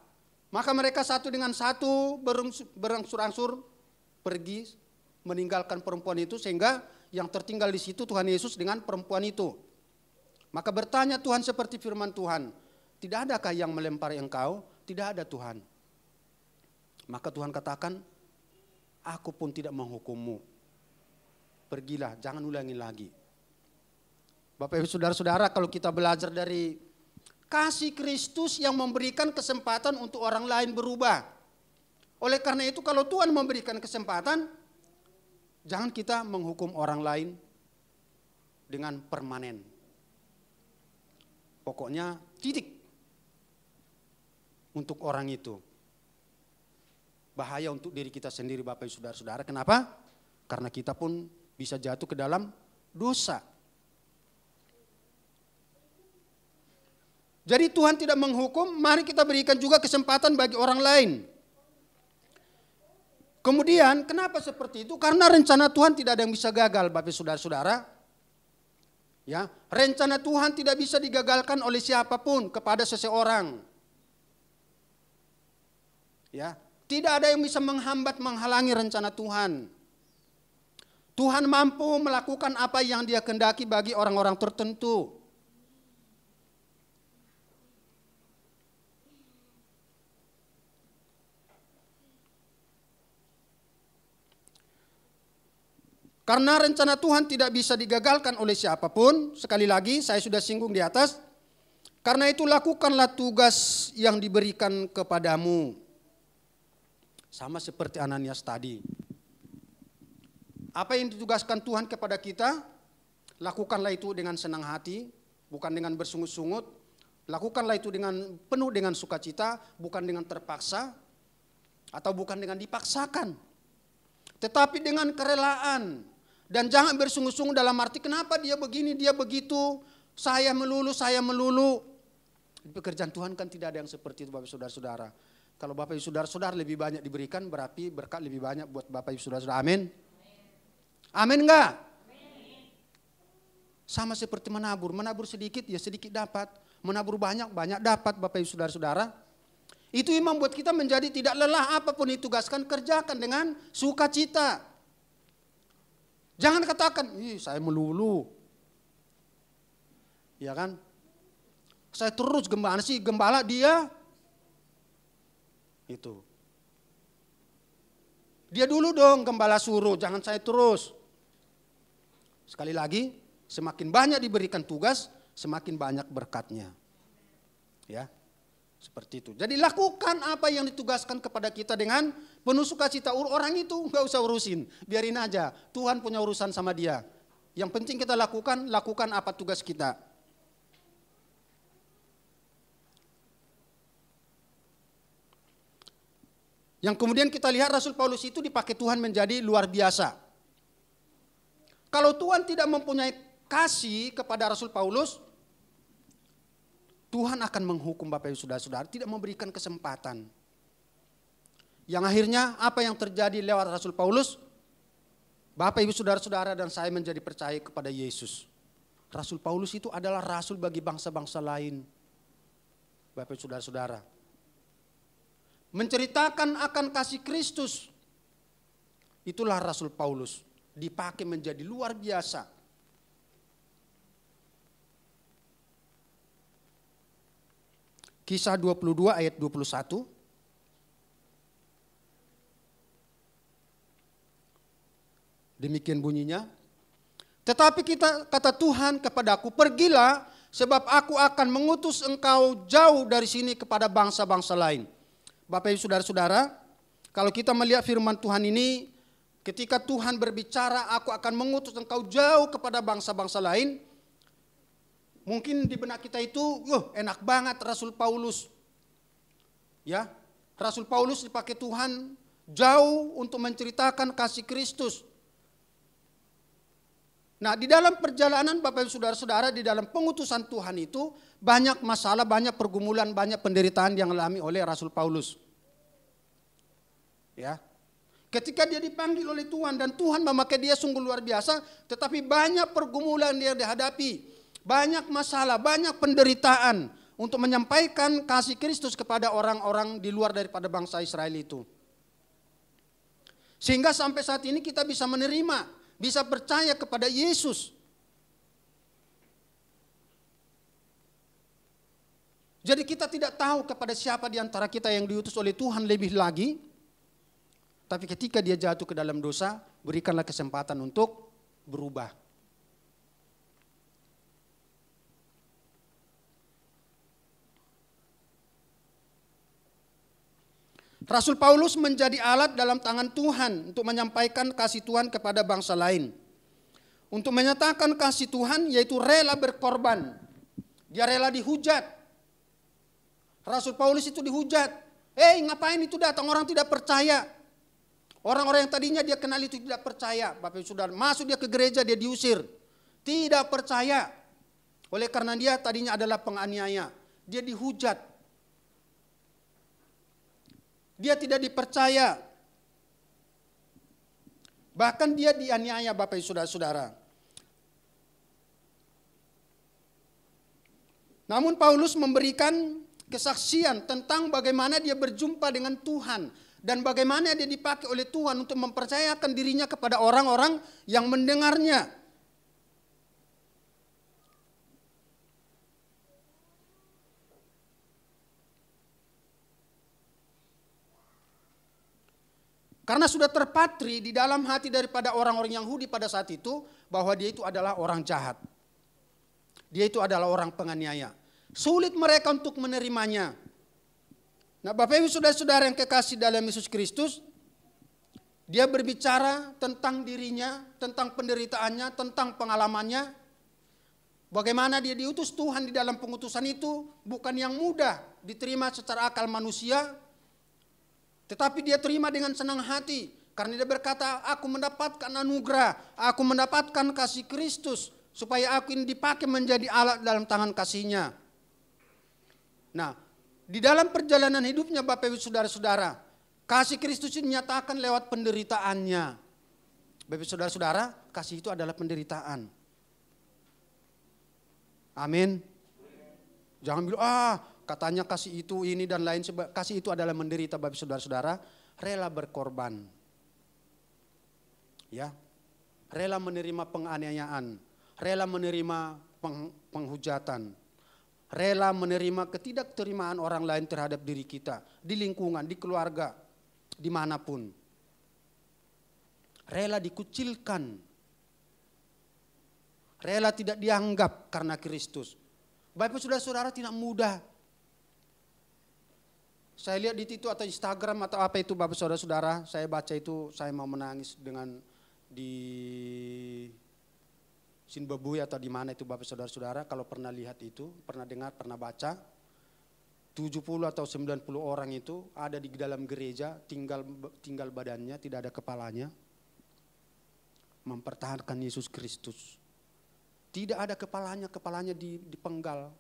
Maka mereka satu dengan satu berangsur-angsur pergi meninggalkan perempuan itu, sehingga yang tertinggal di situ Tuhan Yesus dengan perempuan itu. Maka bertanya Tuhan seperti firman Tuhan, tidak adakah yang melempari engkau? Tidak ada Tuhan. Maka Tuhan katakan, aku pun tidak menghukummu. Pergilah, jangan ulangi lagi. Bapak Ibu saudara-saudara, kalau kita belajar dari kasih Kristus yang memberikan kesempatan untuk orang lain berubah. Oleh karena itu kalau Tuhan memberikan kesempatan, jangan kita menghukum orang lain dengan permanen. Pokoknya titik untuk orang itu. Bahaya untuk diri kita sendiri Bapak Ibu saudara-saudara. Kenapa? Karena kita pun bisa jatuh ke dalam dosa. Jadi Tuhan tidak menghukum, mari kita berikan juga kesempatan bagi orang lain. Kemudian kenapa seperti itu? Karena rencana Tuhan tidak ada yang bisa gagal Bapak Ibu saudara-saudara. Ya, rencana Tuhan tidak bisa digagalkan oleh siapapun kepada seseorang. Ya, tidak ada yang bisa menghambat, menghalangi rencana Tuhan. Tuhan mampu melakukan apa yang Dia kehendaki bagi orang-orang tertentu. Karena rencana Tuhan tidak bisa digagalkan oleh siapapun, sekali lagi saya sudah singgung di atas, karena itu lakukanlah tugas yang diberikan kepadamu. Sama seperti Ananias tadi. Apa yang ditugaskan Tuhan kepada kita, lakukanlah itu dengan senang hati, bukan dengan bersungut-sungut. Lakukanlah itu dengan penuh dengan sukacita, bukan dengan terpaksa, atau bukan dengan dipaksakan. Tetapi dengan kerelaan. Dan jangan bersungut-sungut dalam arti kenapa dia begini, dia begitu, saya melulu. Pekerjaan Tuhan kan tidak ada yang seperti itu Bapak saudara-saudara. Kalau Bapak Ibu saudara-saudara lebih banyak diberikan, berarti berkat lebih banyak buat Bapak Ibu saudara-saudara. Amin. Amin enggak? Sama seperti menabur. Menabur sedikit ya sedikit dapat. Menabur banyak, banyak dapat Bapak Ibu saudara-saudara. Itu yang membuat kita menjadi tidak lelah, apapun ditugaskan kerjakan dengan sukacita. Jangan katakan, saya melulu. Ya kan? Saya terus gembala dia. Itu. Dia dulu dong gembala suruh, jangan saya terus. Sekali lagi, semakin banyak diberikan tugas, semakin banyak berkatnya. Ya, seperti itu. Jadi lakukan apa yang ditugaskan kepada kita dengan penuh sukacita. Orang itu nggak usah urusin, biarin aja. Tuhan punya urusan sama dia. Yang penting kita lakukan apa tugas kita. Yang kemudian kita lihat Rasul Paulus itu dipakai Tuhan menjadi luar biasa. Kalau Tuhan tidak mempunyai kasih kepada Rasul Paulus, Tuhan akan menghukum Bapak Ibu saudara-saudara, tidak memberikan kesempatan. Yang akhirnya apa yang terjadi lewat Rasul Paulus? Bapak Ibu saudara-saudara dan saya menjadi percaya kepada Yesus. Rasul Paulus itu adalah rasul bagi bangsa-bangsa lain. Bapak Ibu saudara-saudara. Menceritakan akan kasih Kristus. Itulah Rasul Paulus. Dipakai menjadi luar biasa. Kisah 22 ayat 21. Demikian bunyinya. Tetapi kata Tuhan kepadaku, pergilah sebab aku akan mengutus engkau jauh dari sini kepada bangsa-bangsa lain. Bapak Ibu saudara-saudara, kalau kita melihat firman Tuhan ini, ketika Tuhan berbicara, aku akan mengutus engkau jauh kepada bangsa-bangsa lain. Mungkin di benak kita itu, enak banget Rasul Paulus. Ya, Rasul Paulus dipakai Tuhan jauh untuk menceritakan kasih Kristus. Nah, di dalam perjalanan Bapak Ibu saudara-saudara, di dalam pengutusan Tuhan itu banyak masalah, banyak pergumulan, banyak penderitaan yang dialami oleh Rasul Paulus. Ya. Ketika dia dipanggil oleh Tuhan dan Tuhan memakai dia sungguh luar biasa, tetapi banyak pergumulan yang dihadapi, banyak masalah, banyak penderitaan. untuk menyampaikan kasih Kristus kepada orang-orang di luar daripada bangsa Israel itu. Sehingga sampai saat ini kita bisa menerima, bisa percaya kepada Yesus. Jadi kita tidak tahu kepada siapa di antara kita yang diutus oleh Tuhan lebih lagi. Tapi ketika dia jatuh ke dalam dosa, berikanlah kesempatan untuk berubah. Rasul Paulus menjadi alat dalam tangan Tuhan untuk menyampaikan kasih Tuhan kepada bangsa lain. Untuk menyatakan kasih Tuhan yaitu rela berkorban. Dia rela dihujat. Rasul Paulus itu dihujat. Ngapain itu datang, orang tidak percaya. Orang-orang yang tadinya dia kenal itu tidak percaya. Bapak Ibu Saudara, masuk dia ke gereja, dia diusir. Tidak percaya. Oleh karena dia tadinya adalah penganiaya. Dia dihujat. Dia tidak dipercaya. Bahkan dia dianiaya Bapak Ibu Saudara-saudara. Namun Paulus memberikan kesaksian tentang bagaimana dia berjumpa dengan Tuhan. Dan bagaimana dia dipakai oleh Tuhan untuk mempercayakan dirinya kepada orang-orang yang mendengarnya. Karena sudah terpatri di dalam hati daripada orang-orang Yahudi pada saat itu bahwa dia itu adalah orang jahat. Dia itu adalah orang penganiaya. Sulit mereka untuk menerimanya. Nah, Bapak Ibu Saudara-saudara yang kekasih dalam Yesus Kristus, dia berbicara tentang dirinya, tentang penderitaannya, tentang pengalamannya. Bagaimana dia diutus Tuhan di dalam pengutusan itu bukan yang mudah diterima secara akal manusia. Tetapi dia terima dengan senang hati. Karena dia berkata, aku mendapatkan anugerah, aku mendapatkan kasih Kristus. Supaya aku ini dipakai menjadi alat dalam tangan kasih-Nya. Nah, di dalam perjalanan hidupnya Bapak Ibu Saudara-saudara, kasih Kristus dinyatakan lewat penderitaannya. Bapak Ibu Saudara-saudara, kasih itu adalah penderitaan. Amin. Jangan bilang, katanya kasih itu ini dan lain sebagainya. Kasih itu adalah menderita Bapak Saudara-saudara, rela berkorban. Ya. Rela menerima penganiayaan, rela menerima penghujatan, rela menerima ketidakterimaan orang lain terhadap diri kita, di lingkungan, di keluarga, dimanapun. Rela dikucilkan, rela tidak dianggap karena Kristus. Bapak Saudara-saudara tidak mudah. Saya lihat di Twitter atau Instagram atau apa itu Bapak Saudara-saudara, saya baca itu saya mau menangis dengan di Zimbabwe atau di mana itu Bapak Saudara-saudara, kalau pernah lihat itu, pernah dengar, pernah baca, 70 atau 90 orang itu ada di dalam gereja, tinggal badannya, tidak ada kepalanya, mempertahankan Yesus Kristus. Tidak ada kepalanya dipenggal,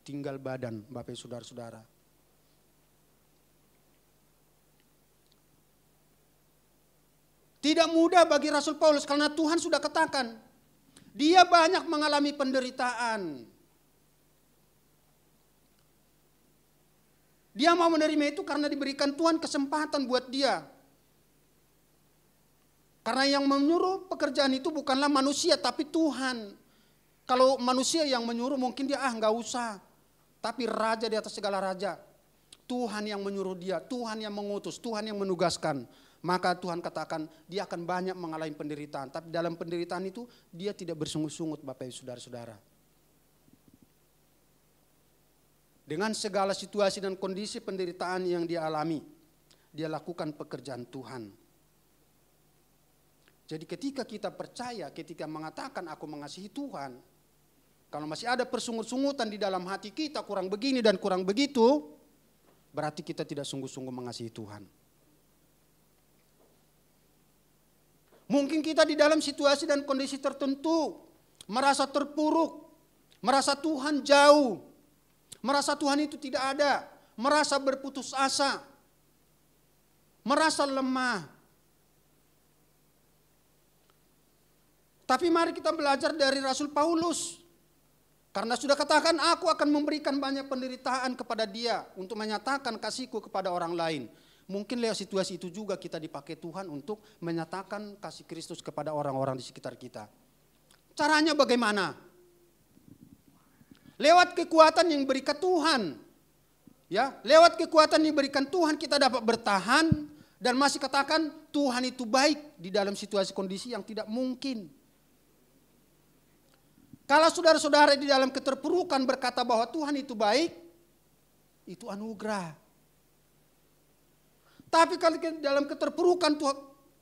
tinggal badan Bapak Saudara-saudara. Tidak mudah bagi Rasul Paulus karena Tuhan sudah katakan, dia banyak mengalami penderitaan. Dia mau menerima itu karena diberikan Tuhan kesempatan buat dia. Karena yang menyuruh pekerjaan itu bukanlah manusia tapi Tuhan. Kalau manusia yang menyuruh mungkin dia nggak usah. Tapi raja di atas segala raja. Tuhan yang menyuruh dia, Tuhan yang mengutus, Tuhan yang menugaskan. Maka Tuhan katakan dia akan banyak mengalami penderitaan. Tapi dalam penderitaan itu dia tidak bersungut-sungut Bapak Ibu Saudara-saudara. Dengan segala situasi dan kondisi penderitaan yang dia alami, dia lakukan pekerjaan Tuhan. Jadi ketika kita percaya, ketika mengatakan aku mengasihi Tuhan, kalau masih ada persungut-sungutan di dalam hati kita kurang begini dan kurang begitu, berarti kita tidak sungguh-sungguh mengasihi Tuhan. Mungkin kita di dalam situasi dan kondisi tertentu merasa terpuruk, merasa Tuhan jauh, merasa Tuhan itu tidak ada, merasa berputus asa, merasa lemah. Tapi mari kita belajar dari Rasul Paulus. Karena sudah katakan aku akan memberikan banyak penderitaan kepada dia untuk menyatakan kasihku kepada orang lain. Mungkin lewat situasi itu juga kita dipakai Tuhan untuk menyatakan kasih Kristus kepada orang-orang di sekitar kita. Caranya bagaimana? Lewat kekuatan yang diberikan Tuhan. Ya, lewat kekuatan yang diberikan Tuhan kita dapat bertahan dan masih katakan Tuhan itu baik di dalam situasi kondisi yang tidak mungkin. Kalau saudara-saudara di dalam keterpurukan berkata bahwa Tuhan itu baik, itu anugerah. Tapi kalau dalam keterpurukan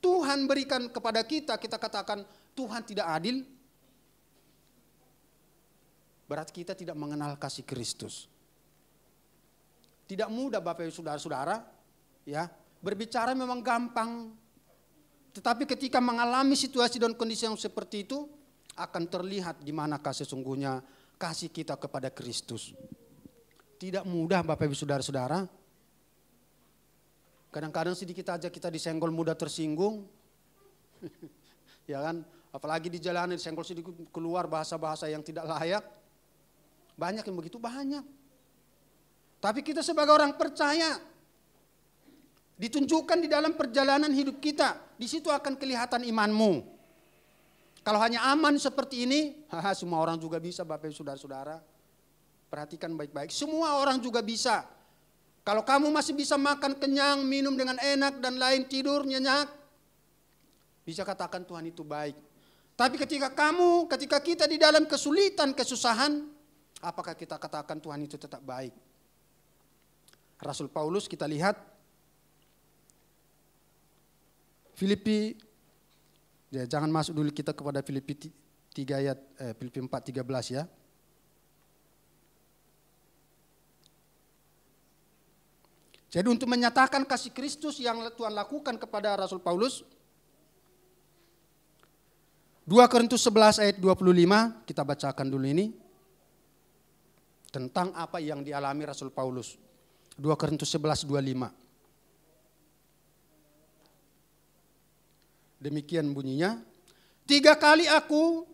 Tuhan berikan kepada kita, kita katakan Tuhan tidak adil, berarti kita tidak mengenal kasih Kristus. Tidak mudah Bapak Ibu Saudara-saudara, ya, berbicara memang gampang. Tetapi ketika mengalami situasi dan kondisi yang seperti itu, akan terlihat di manakah sesungguhnya kasih kita kepada Kristus. Tidak mudah Bapak Ibu Saudara-saudara. Kadang-kadang sedikit aja kita disenggol mudah tersinggung. Ya kan? Apalagi di jalanan disenggol sedikit keluar bahasa-bahasa yang tidak layak. Banyak yang begitu, banyak. Tapi kita sebagai orang percaya, ditunjukkan di dalam perjalanan hidup kita. Di situ akan kelihatan imanmu. Kalau hanya aman seperti ini, semua orang juga bisa Bapak Ibu Saudara-saudara. Perhatikan baik-baik, semua orang juga bisa. Kalau kamu masih bisa makan kenyang, minum dengan enak dan lain, tidur nyenyak, bisa katakan Tuhan itu baik. Tapi ketika kita di dalam kesulitan, kesusahan, apakah kita katakan Tuhan itu tetap baik? Rasul Paulus kita lihat, Filipi, ya, jangan masuk dulu kita kepada Filipi 3 ayat Filipi 4:13 ya. Jadi untuk menyatakan kasih Kristus yang Tuhan lakukan kepada Rasul Paulus, 2 Korintus 11 ayat 25, kita bacakan dulu ini. Tentang apa yang dialami Rasul Paulus. 2 Korintus 11, 25. Demikian bunyinya, 3 kali aku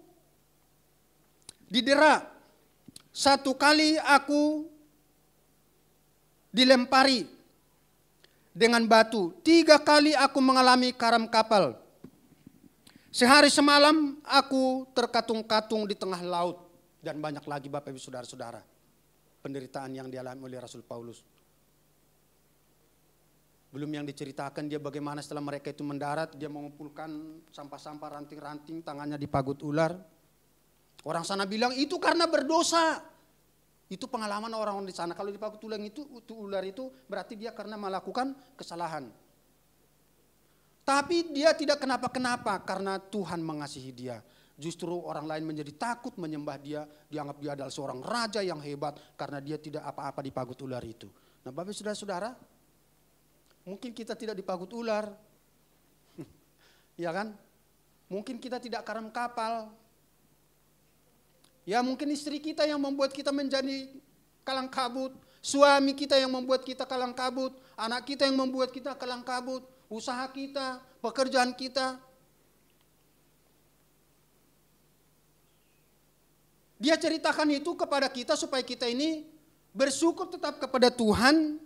didera, 1 kali aku dilempari dengan batu, 3 kali aku mengalami karam kapal. Sehari semalam aku terkatung-katung di tengah laut. Dan banyak lagi Bapak Ibu Saudara-saudara, penderitaan yang dialami oleh Rasul Paulus. Belum yang diceritakan dia bagaimana setelah mereka itu mendarat, dia mengumpulkan sampah-sampah ranting-ranting, tangannya dipagut ular. Orang sana bilang itu karena berdosa. Itu pengalaman orang-orang di sana. Kalau dipagut ular itu berarti dia karena melakukan kesalahan. Tapi dia tidak kenapa-kenapa karena Tuhan mengasihi dia. Justru orang lain menjadi takut menyembah dia, dianggap dia adalah seorang raja yang hebat karena dia tidak apa-apa dipagut ular itu. Nah Bapak Saudara-saudara, mungkin kita tidak dipagut ular, ya kan? Mungkin kita tidak karam kapal. Ya mungkin istri kita yang membuat kita menjadi kalang kabut, suami kita yang membuat kita kalang kabut, anak kita yang membuat kita kalang kabut, usaha kita, pekerjaan kita. Dia ceritakan itu kepada kita supaya kita ini bersyukur tetap kepada Tuhan.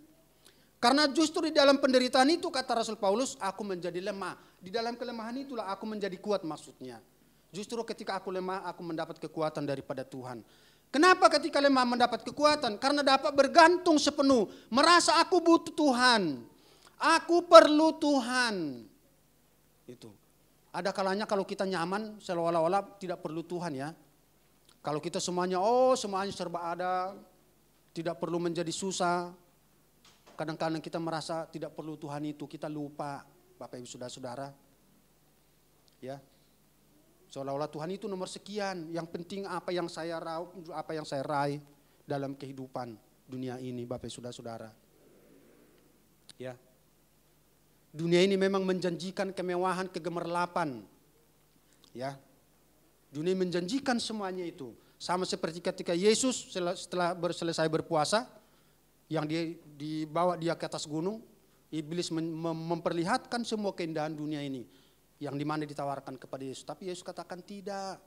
Karena justru di dalam penderitaan itu kata Rasul Paulus, aku menjadi lemah. Di dalam kelemahan itulah aku menjadi kuat maksudnya. Justru ketika aku lemah, aku mendapat kekuatan daripada Tuhan. Kenapa ketika lemah mendapat kekuatan? Karena dapat bergantung sepenuh. Merasa aku butuh Tuhan. Aku perlu Tuhan. Itu. Ada kalanya kalau kita nyaman, seolah-olah tidak perlu Tuhan ya. Kalau kita semuanya serba ada. Tidak perlu menjadi susah. Kadang-kadang kita merasa tidak perlu Tuhan itu. Kita lupa Bapak Ibu Saudara-saudara. Ya. Seolah-olah Tuhan itu nomor sekian. Yang penting apa yang saya raih dalam kehidupan dunia ini Bapak Saudara-saudara. Ya. Dunia ini memang menjanjikan kemewahan, kegemerlapan. Ya. Dunia menjanjikan semuanya itu. Sama seperti ketika Yesus setelah selesai berpuasa, yang dia dibawa dia ke atas gunung, iblis memperlihatkan semua keindahan dunia ini. Yang dimana ditawarkan kepada Yesus. Tapi Yesus katakan tidak.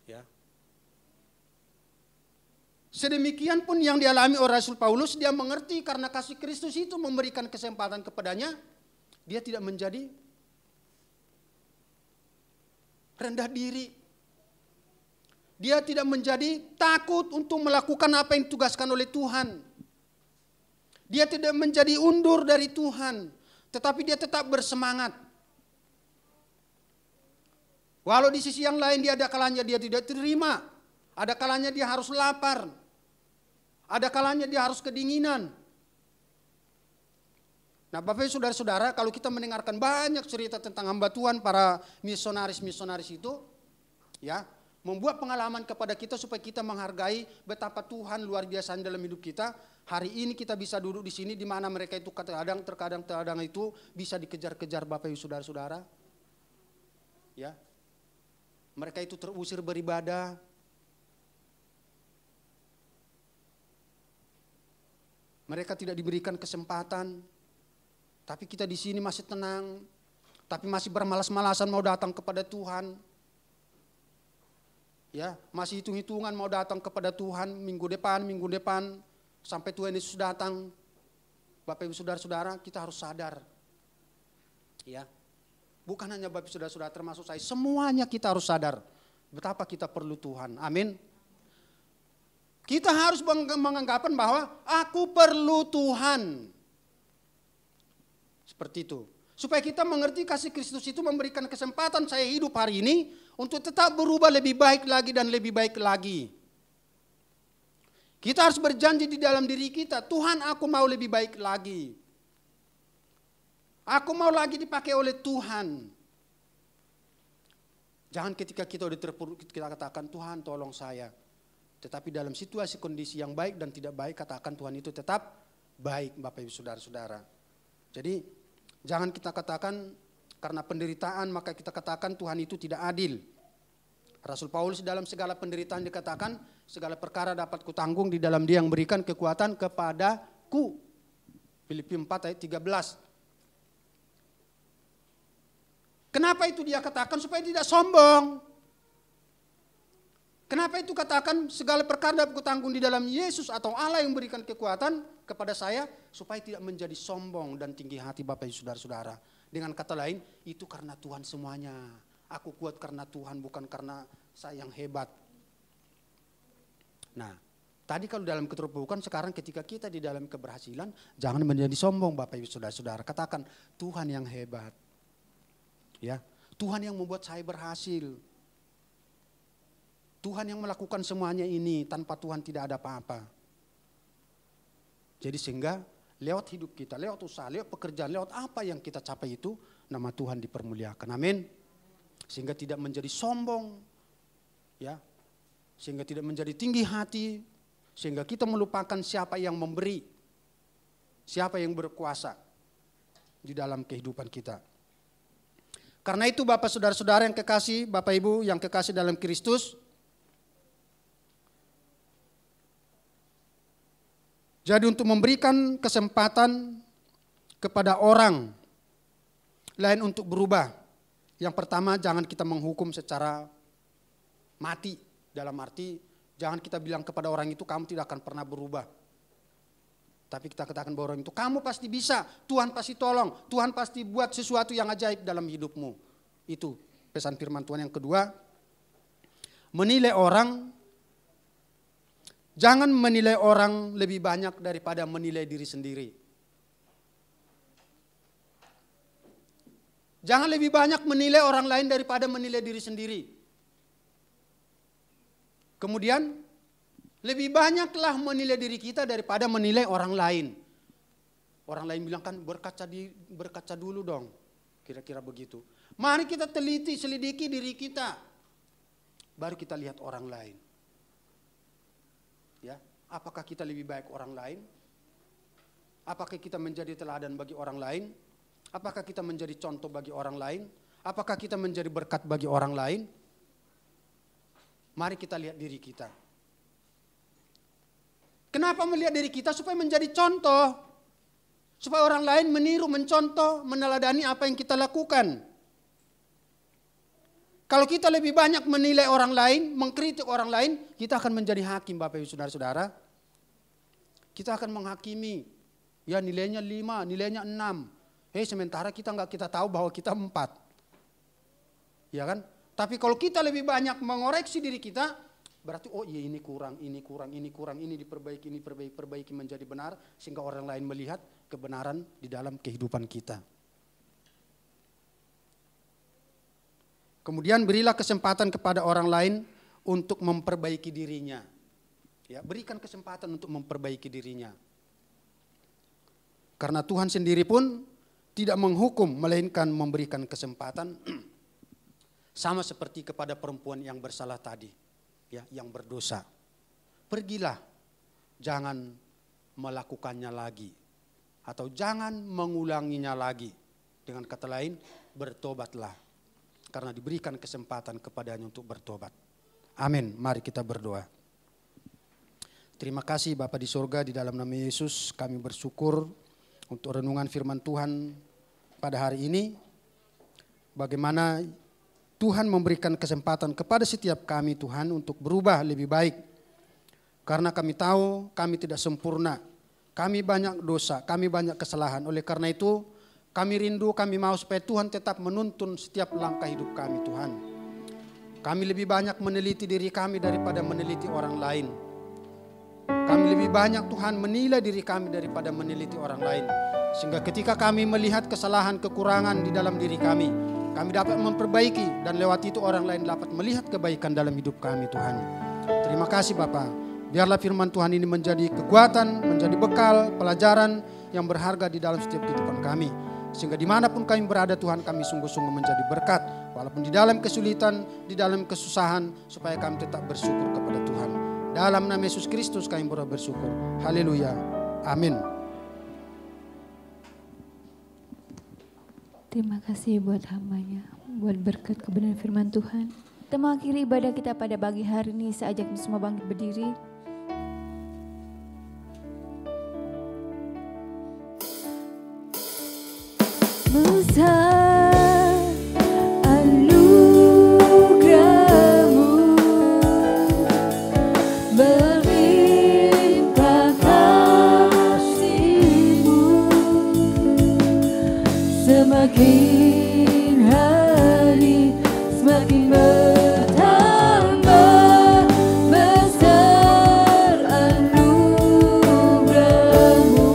Ya. Sedemikian pun yang dialami oleh Rasul Paulus, dia mengerti karena kasih Kristus itu memberikan kesempatan kepadanya, dia tidak menjadi rendah diri. Dia tidak menjadi takut untuk melakukan apa yang ditugaskan oleh Tuhan. Dia tidak menjadi undur dari Tuhan, tetapi dia tetap bersemangat. Walau di sisi yang lain dia ada kalanya dia tidak terima, ada kalanya dia harus lapar, ada kalanya dia harus kedinginan. Nah Bapak Ibu saudara-saudara, kalau kita mendengarkan banyak cerita tentang hamba Tuhan, para misionaris-misionaris itu, ya, membuat pengalaman kepada kita supaya kita menghargai betapa Tuhan luar biasa dalam hidup kita. Hari ini kita bisa duduk di sini di mana mereka itu terkadang itu bisa dikejar-kejar Bapak Ibu saudara-saudara. Ya. Mereka itu terusir beribadah. Mereka tidak diberikan kesempatan. Tapi kita di sini masih tenang. Tapi masih bermalas-malasan mau datang kepada Tuhan. Ya, masih hitung-hitungan mau datang kepada Tuhan minggu depan sampai Tuhan Yesus datang. Bapak Ibu saudara-saudara, kita harus sadar. Ya. Bukan hanya Bapak Ibu saudara-saudara, termasuk saya, semuanya kita harus sadar betapa kita perlu Tuhan. Amin. Kita harus menganggapan bahwa aku perlu Tuhan. Seperti itu. Supaya kita mengerti kasih Kristus itu memberikan kesempatan saya hidup hari ini untuk tetap berubah lebih baik lagi dan lebih baik lagi. Kita harus berjanji di dalam diri kita, Tuhan aku mau lebih baik lagi. Aku mau lagi dipakai oleh Tuhan. Jangan ketika kita udah terpuruk kita katakan Tuhan tolong saya. Tetapi dalam situasi kondisi yang baik dan tidak baik katakan Tuhan itu tetap baik Bapak Ibu saudara-saudara. Jadi jangan kita katakan karena penderitaan maka kita katakan Tuhan itu tidak adil. Rasul Paulus dalam segala penderitaan dikatakan segala perkara dapat kutanggung di dalam Dia yang berikan kekuatan kepadaku. Filipi 4 ayat 13. Kenapa itu dia katakan? Supaya tidak sombong. Kenapa itu katakan segala perkara dapat kutanggung di dalam Yesus atau Allah yang berikan kekuatan kepada saya supaya tidak menjadi sombong dan tinggi hati Bapak Ibu saudara-saudara. Dengan kata lain, itu karena Tuhan semuanya. Aku kuat karena Tuhan bukan karena saya yang hebat. Nah, tadi kalau dalam keterpurukan, sekarang ketika kita di dalam keberhasilan, jangan menjadi sombong Bapak Ibu saudara-saudara. Katakan Tuhan yang hebat. Ya, Tuhan yang membuat saya berhasil. Tuhan yang melakukan semuanya ini, tanpa Tuhan tidak ada apa-apa. Jadi sehingga lewat hidup kita, lewat usaha, lewat pekerjaan, lewat apa yang kita capai itu, nama Tuhan dipermuliakan. Amin. Sehingga tidak menjadi sombong, ya, sehingga tidak menjadi tinggi hati, sehingga kita melupakan siapa yang memberi, siapa yang berkuasa di dalam kehidupan kita. Karena itu Bapak saudara-saudara yang kekasih, Bapak Ibu yang kekasih dalam Kristus, jadi untuk memberikan kesempatan kepada orang lain untuk berubah. Yang pertama jangan kita menghukum secara mati. Dalam arti jangan kita bilang kepada orang itu kamu tidak akan pernah berubah. Tapi kita katakan bahwa orang itu kamu pasti bisa, Tuhan pasti tolong, Tuhan pasti buat sesuatu yang ajaib dalam hidupmu. Itu pesan firman Tuhan. Yang kedua, menilai orang, jangan menilai orang lebih banyak daripada menilai diri sendiri. Jangan lebih banyak menilai orang lain daripada menilai diri sendiri. Kemudian, lebih banyaklah menilai diri kita daripada menilai orang lain. Orang lain bilang kan berkaca dulu dong. Kira-kira begitu. Mari kita teliti, selidiki diri kita. Baru kita lihat orang lain. Ya, apakah kita lebih baik orang lain? Apakah kita menjadi teladan bagi orang lain? Apakah kita menjadi contoh bagi orang lain? Apakah kita menjadi berkat bagi orang lain? Mari kita lihat diri kita. Kenapa melihat diri kita? Supaya menjadi contoh. Supaya orang lain meniru, mencontoh, meneladani apa yang kita lakukan. Kalau kita lebih banyak menilai orang lain, mengkritik orang lain, kita akan menjadi hakim Bapak Ibu Saudara-saudara. Kita akan menghakimi, ya nilainya 5, nilainya 6. Sementara kita tahu bahwa kita 4. Ya kan? Tapi kalau kita lebih banyak mengoreksi diri kita, berarti oh iya ini kurang, ini diperbaiki menjadi benar. Sehingga orang lain melihat kebenaran di dalam kehidupan kita. Kemudian berilah kesempatan kepada orang lain untuk memperbaiki dirinya. Ya, berikan kesempatan untuk memperbaiki dirinya. Karena Tuhan sendiri pun tidak menghukum, melainkan memberikan kesempatan. Sama seperti kepada perempuan yang bersalah tadi, ya, yang berdosa. Pergilah, jangan melakukannya lagi. Atau jangan mengulanginya lagi. Dengan kata lain, bertobatlah. Karena diberikan kesempatan kepadanya untuk bertobat. Amin. Mari kita berdoa. Terima kasih Bapa di surga, di dalam nama Yesus kami bersyukur untuk renungan firman Tuhan pada hari ini. Bagaimana Tuhan memberikan kesempatan kepada setiap kami Tuhan untuk berubah lebih baik. Karena kami tahu kami tidak sempurna. Kami banyak dosa, kami banyak kesalahan. Oleh karena itu kami rindu, kami mau supaya Tuhan tetap menuntun setiap langkah hidup kami Tuhan. Kami lebih banyak meneliti diri kami daripada meneliti orang lain. Kami lebih banyak Tuhan menilai diri kami daripada meneliti orang lain. Sehingga ketika kami melihat kesalahan, kekurangan di dalam diri kami dapat memperbaiki dan lewat itu orang lain dapat melihat kebaikan dalam hidup kami Tuhan. Terima kasih Bapa. Biarlah firman Tuhan ini menjadi kekuatan, menjadi bekal, pelajaran yang berharga di dalam setiap kehidupan kami. Sehingga dimanapun kami berada Tuhan, kami sungguh-sungguh menjadi berkat. Walaupun di dalam kesulitan, di dalam kesusahan, supaya kami tetap bersyukur kepada Tuhan. Dalam nama Yesus Kristus kami bersyukur. Haleluya. Amin. Terima kasih buat hambanya, buat berkat kebenaran firman Tuhan. Kita mengakhiri ibadah kita pada pagi hari ini. Saya ajak semua bangkit berdiri. Besar anugerah-Mu, berlimpah kasih-Mu, semakin hari semakin bertambah. Besar anugerah-Mu,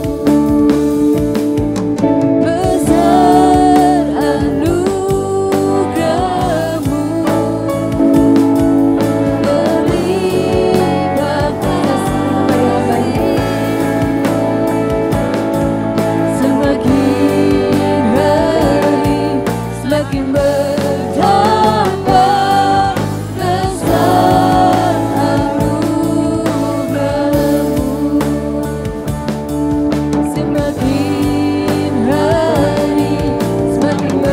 besar anugerah-Mu, berlimpah kasih-Mu, semakin hari semakin bertambah. Besar anugerah-Mu, semakin hari semakin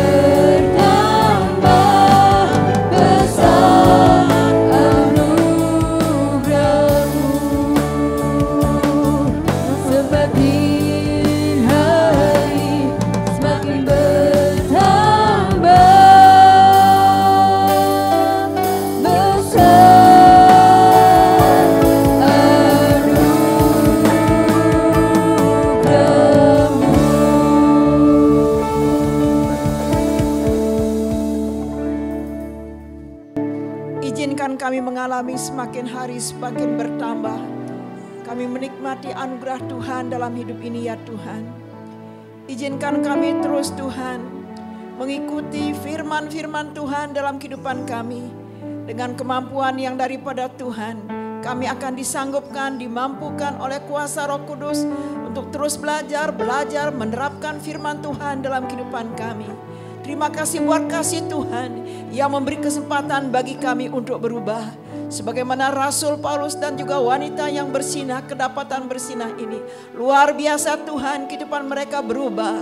bertambah. Besar anugerah-Mu, semakin hari semakin bertambah. Izinkan kami mengalami semakin hari semakin bertambah. Kami menikmati anugerah Tuhan dalam hidup ini ya Tuhan. Izinkan kami terus Tuhan mengikuti firman-firman Tuhan dalam kehidupan kami. Dengan kemampuan yang daripada Tuhan, kami akan disanggupkan, dimampukan oleh kuasa Roh Kudus untuk terus belajar menerapkan firman Tuhan dalam kehidupan kami. Terima kasih buat kasih Tuhan yang memberi kesempatan bagi kami untuk berubah. Sebagaimana Rasul Paulus dan juga wanita yang bersinah, kedapatan bersinah ini. Luar biasa Tuhan, kehidupan mereka berubah.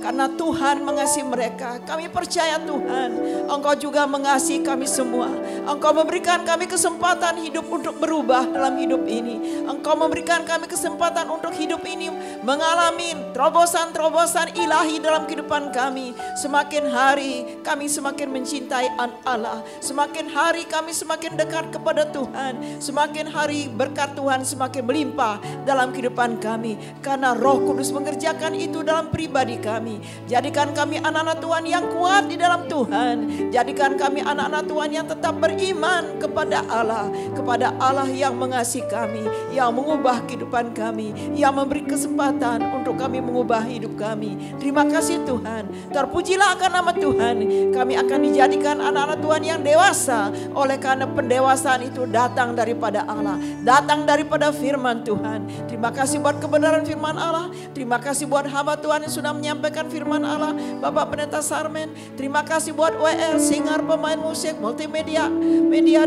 Karena Tuhan mengasihi mereka. Kami percaya Tuhan, Engkau juga mengasihi kami semua. Engkau memberikan kami kesempatan hidup untuk berubah dalam hidup ini. Engkau memberikan kami kesempatan untuk hidup ini mengalami terobosan-terobosan ilahi dalam kehidupan kami. Semakin hari kami semakin mencintai Allah. Semakin hari kami semakin dekat kepada Tuhan. Semakin hari berkat Tuhan semakin melimpah dalam kehidupan kami. Karena Roh Kudus mengerjakan itu dalam pribadi kami. Jadikan kami anak-anak Tuhan yang kuat di dalam Tuhan. Jadikan kami anak-anak Tuhan yang tetap beriman kepada Allah yang mengasihi kami, yang mengubah kehidupan kami, yang memberi kesempatan untuk kami mengubah hidup kami. Terima kasih Tuhan. Terpujilah akan nama Tuhan. Kami akan dijadikan anak-anak Tuhan yang dewasa, oleh karena pendewasaan itu datang daripada Allah, datang daripada firman Tuhan. Terima kasih buat kebenaran firman Allah. Terima kasih buat hamba Tuhan yang sudah menyampaikan firman Allah, Bapak Pendeta Sarmen. Terima kasih buat WL, Singar, pemain musik, multimedia,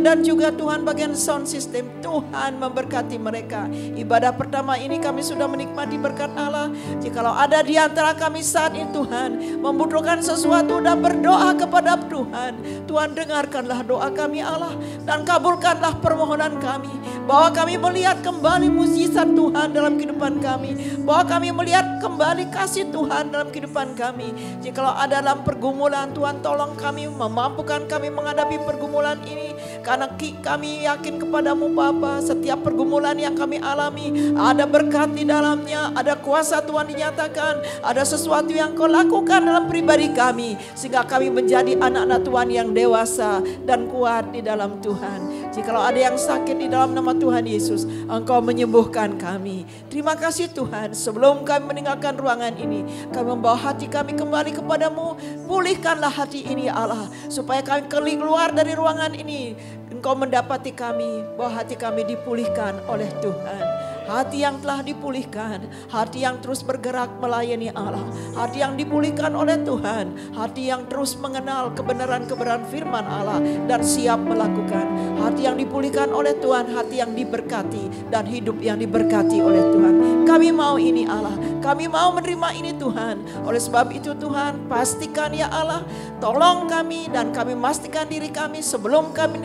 dan juga Tuhan bagian sound system. Tuhan memberkati mereka. Ibadah pertama ini kami sudah menikmati berkat Allah. Jikalau ada di antara kami saat ini Tuhan membutuhkan sesuatu dan berdoa kepada Tuhan, Tuhan dengarkanlah doa kami Allah, dan kabulkanlah permohonan kami. Bahwa kami melihat kembali mukjizat Tuhan dalam kehidupan kami. Bahwa kami melihat kembali kasih Tuhan dalam kehidupan kami. Jikalau ada dalam pergumulan, Tuhan tolong kami, memampukan kami menghadapi pergumulan ini. Karena kami yakin kepadamu Bapa, setiap pergumulan yang kami alami ada berkat di dalamnya, ada kuasa Tuhan dinyatakan, ada sesuatu yang Kau lakukan dalam pribadi kami, sehingga kami menjadi anak-anak Tuhan yang dewasa dan kuat di dalam Tuhan. Jikalau ada yang sakit, di dalam nama Tuhan Yesus Engkau menyembuhkan kami. Terima kasih Tuhan. Sebelum kami meninggalkan ruangan ini, kami membawa hati kami kembali kepadamu. Pulihkanlah hati ini Allah, supaya kami keluar dari ruangan ini, Engkau mendapati kami, bahwa hati kami dipulihkan oleh Tuhan. Hati yang telah dipulihkan, hati yang terus bergerak melayani Allah, hati yang dipulihkan oleh Tuhan, hati yang terus mengenal kebenaran-kebenaran firman Allah dan siap melakukan, hati yang dipulihkan oleh Tuhan, hati yang diberkati dan hidup yang diberkati oleh Tuhan. Kami mau ini Allah, kami mau menerima ini Tuhan. Oleh sebab itu Tuhan, pastikan ya Allah, tolong kami dan kami memastikan diri kami sebelum kami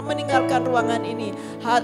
meninggalkan ruangan ini,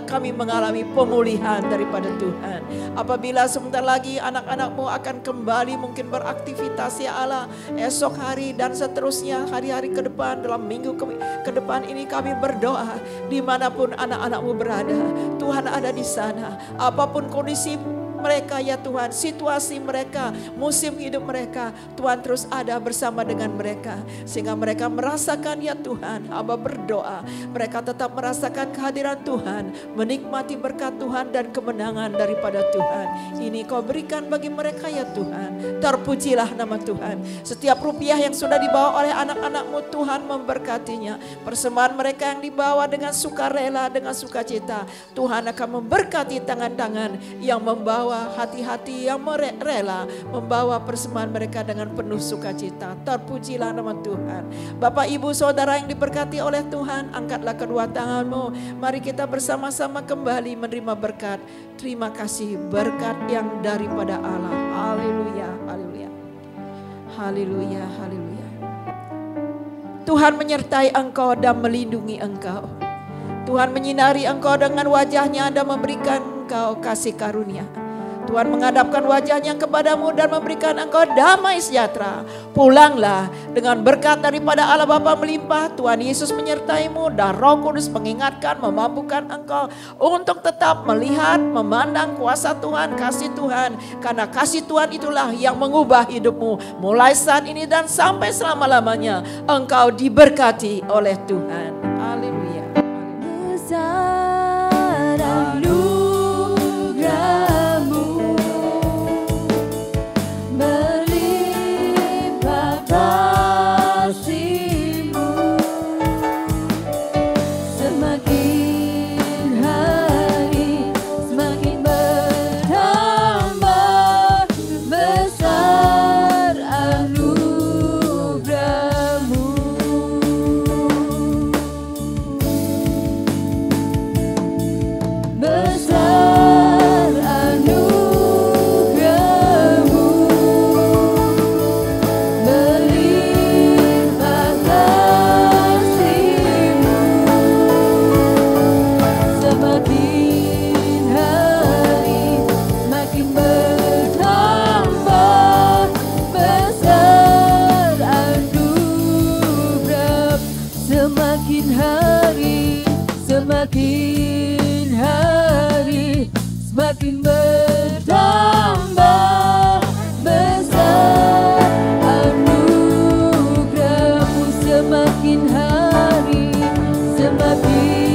kami mengalami pemulihan daripada Tuhan. Apabila sebentar lagi anak-anak-Mu akan kembali mungkin beraktivitas ya Allah, esok hari dan seterusnya hari-hari ke depan, dalam minggu ke depan ini kami berdoa, dimanapun anak-anak-Mu berada, Tuhan ada di sana. Apapun kondisi mereka ya Tuhan, situasi mereka, musim hidup mereka, Tuhan terus ada bersama dengan mereka. Sehingga mereka merasakan ya Tuhan, Hamba berdoa, mereka tetap merasakan kehadiran Tuhan, menikmati berkat Tuhan dan kemenangan daripada Tuhan. Ini Kau berikan bagi mereka ya Tuhan. Terpujilah nama Tuhan. Setiap rupiah yang sudah dibawa oleh anak-anak-Mu, Tuhan memberkatinya. Persembahan mereka yang dibawa dengan sukarela, dengan sukacita, Tuhan akan memberkati tangan-tangan yang membawa hati-hati yang rela membawa persembahan mereka dengan penuh sukacita. Terpujilah nama Tuhan. Bapak Ibu Saudara yang diberkati oleh Tuhan, angkatlah kedua tanganmu. Mari kita bersama-sama kembali menerima berkat. Terima kasih berkat yang daripada Allah. Haleluya, haleluya. Haleluya, haleluya. Tuhan menyertai engkau dan melindungi engkau. Tuhan menyinari engkau dengan wajahnya dan memberikan engkau kasih karunia. Tuhan menghadapkan wajahnya kepadamu dan memberikan engkau damai sejahtera. Pulanglah dengan berkat daripada Allah Bapa melimpah. Tuhan Yesus menyertaimu dan Roh Kudus mengingatkan, memampukan engkau untuk tetap melihat, memandang kuasa Tuhan, kasih Tuhan. Karena kasih Tuhan itulah yang mengubah hidupmu. Mulai saat ini dan sampai selama-lamanya engkau diberkati oleh Tuhan. Haleluya. semakin hari semakin bertambah besar anugerah-Mu, semakin hari semakin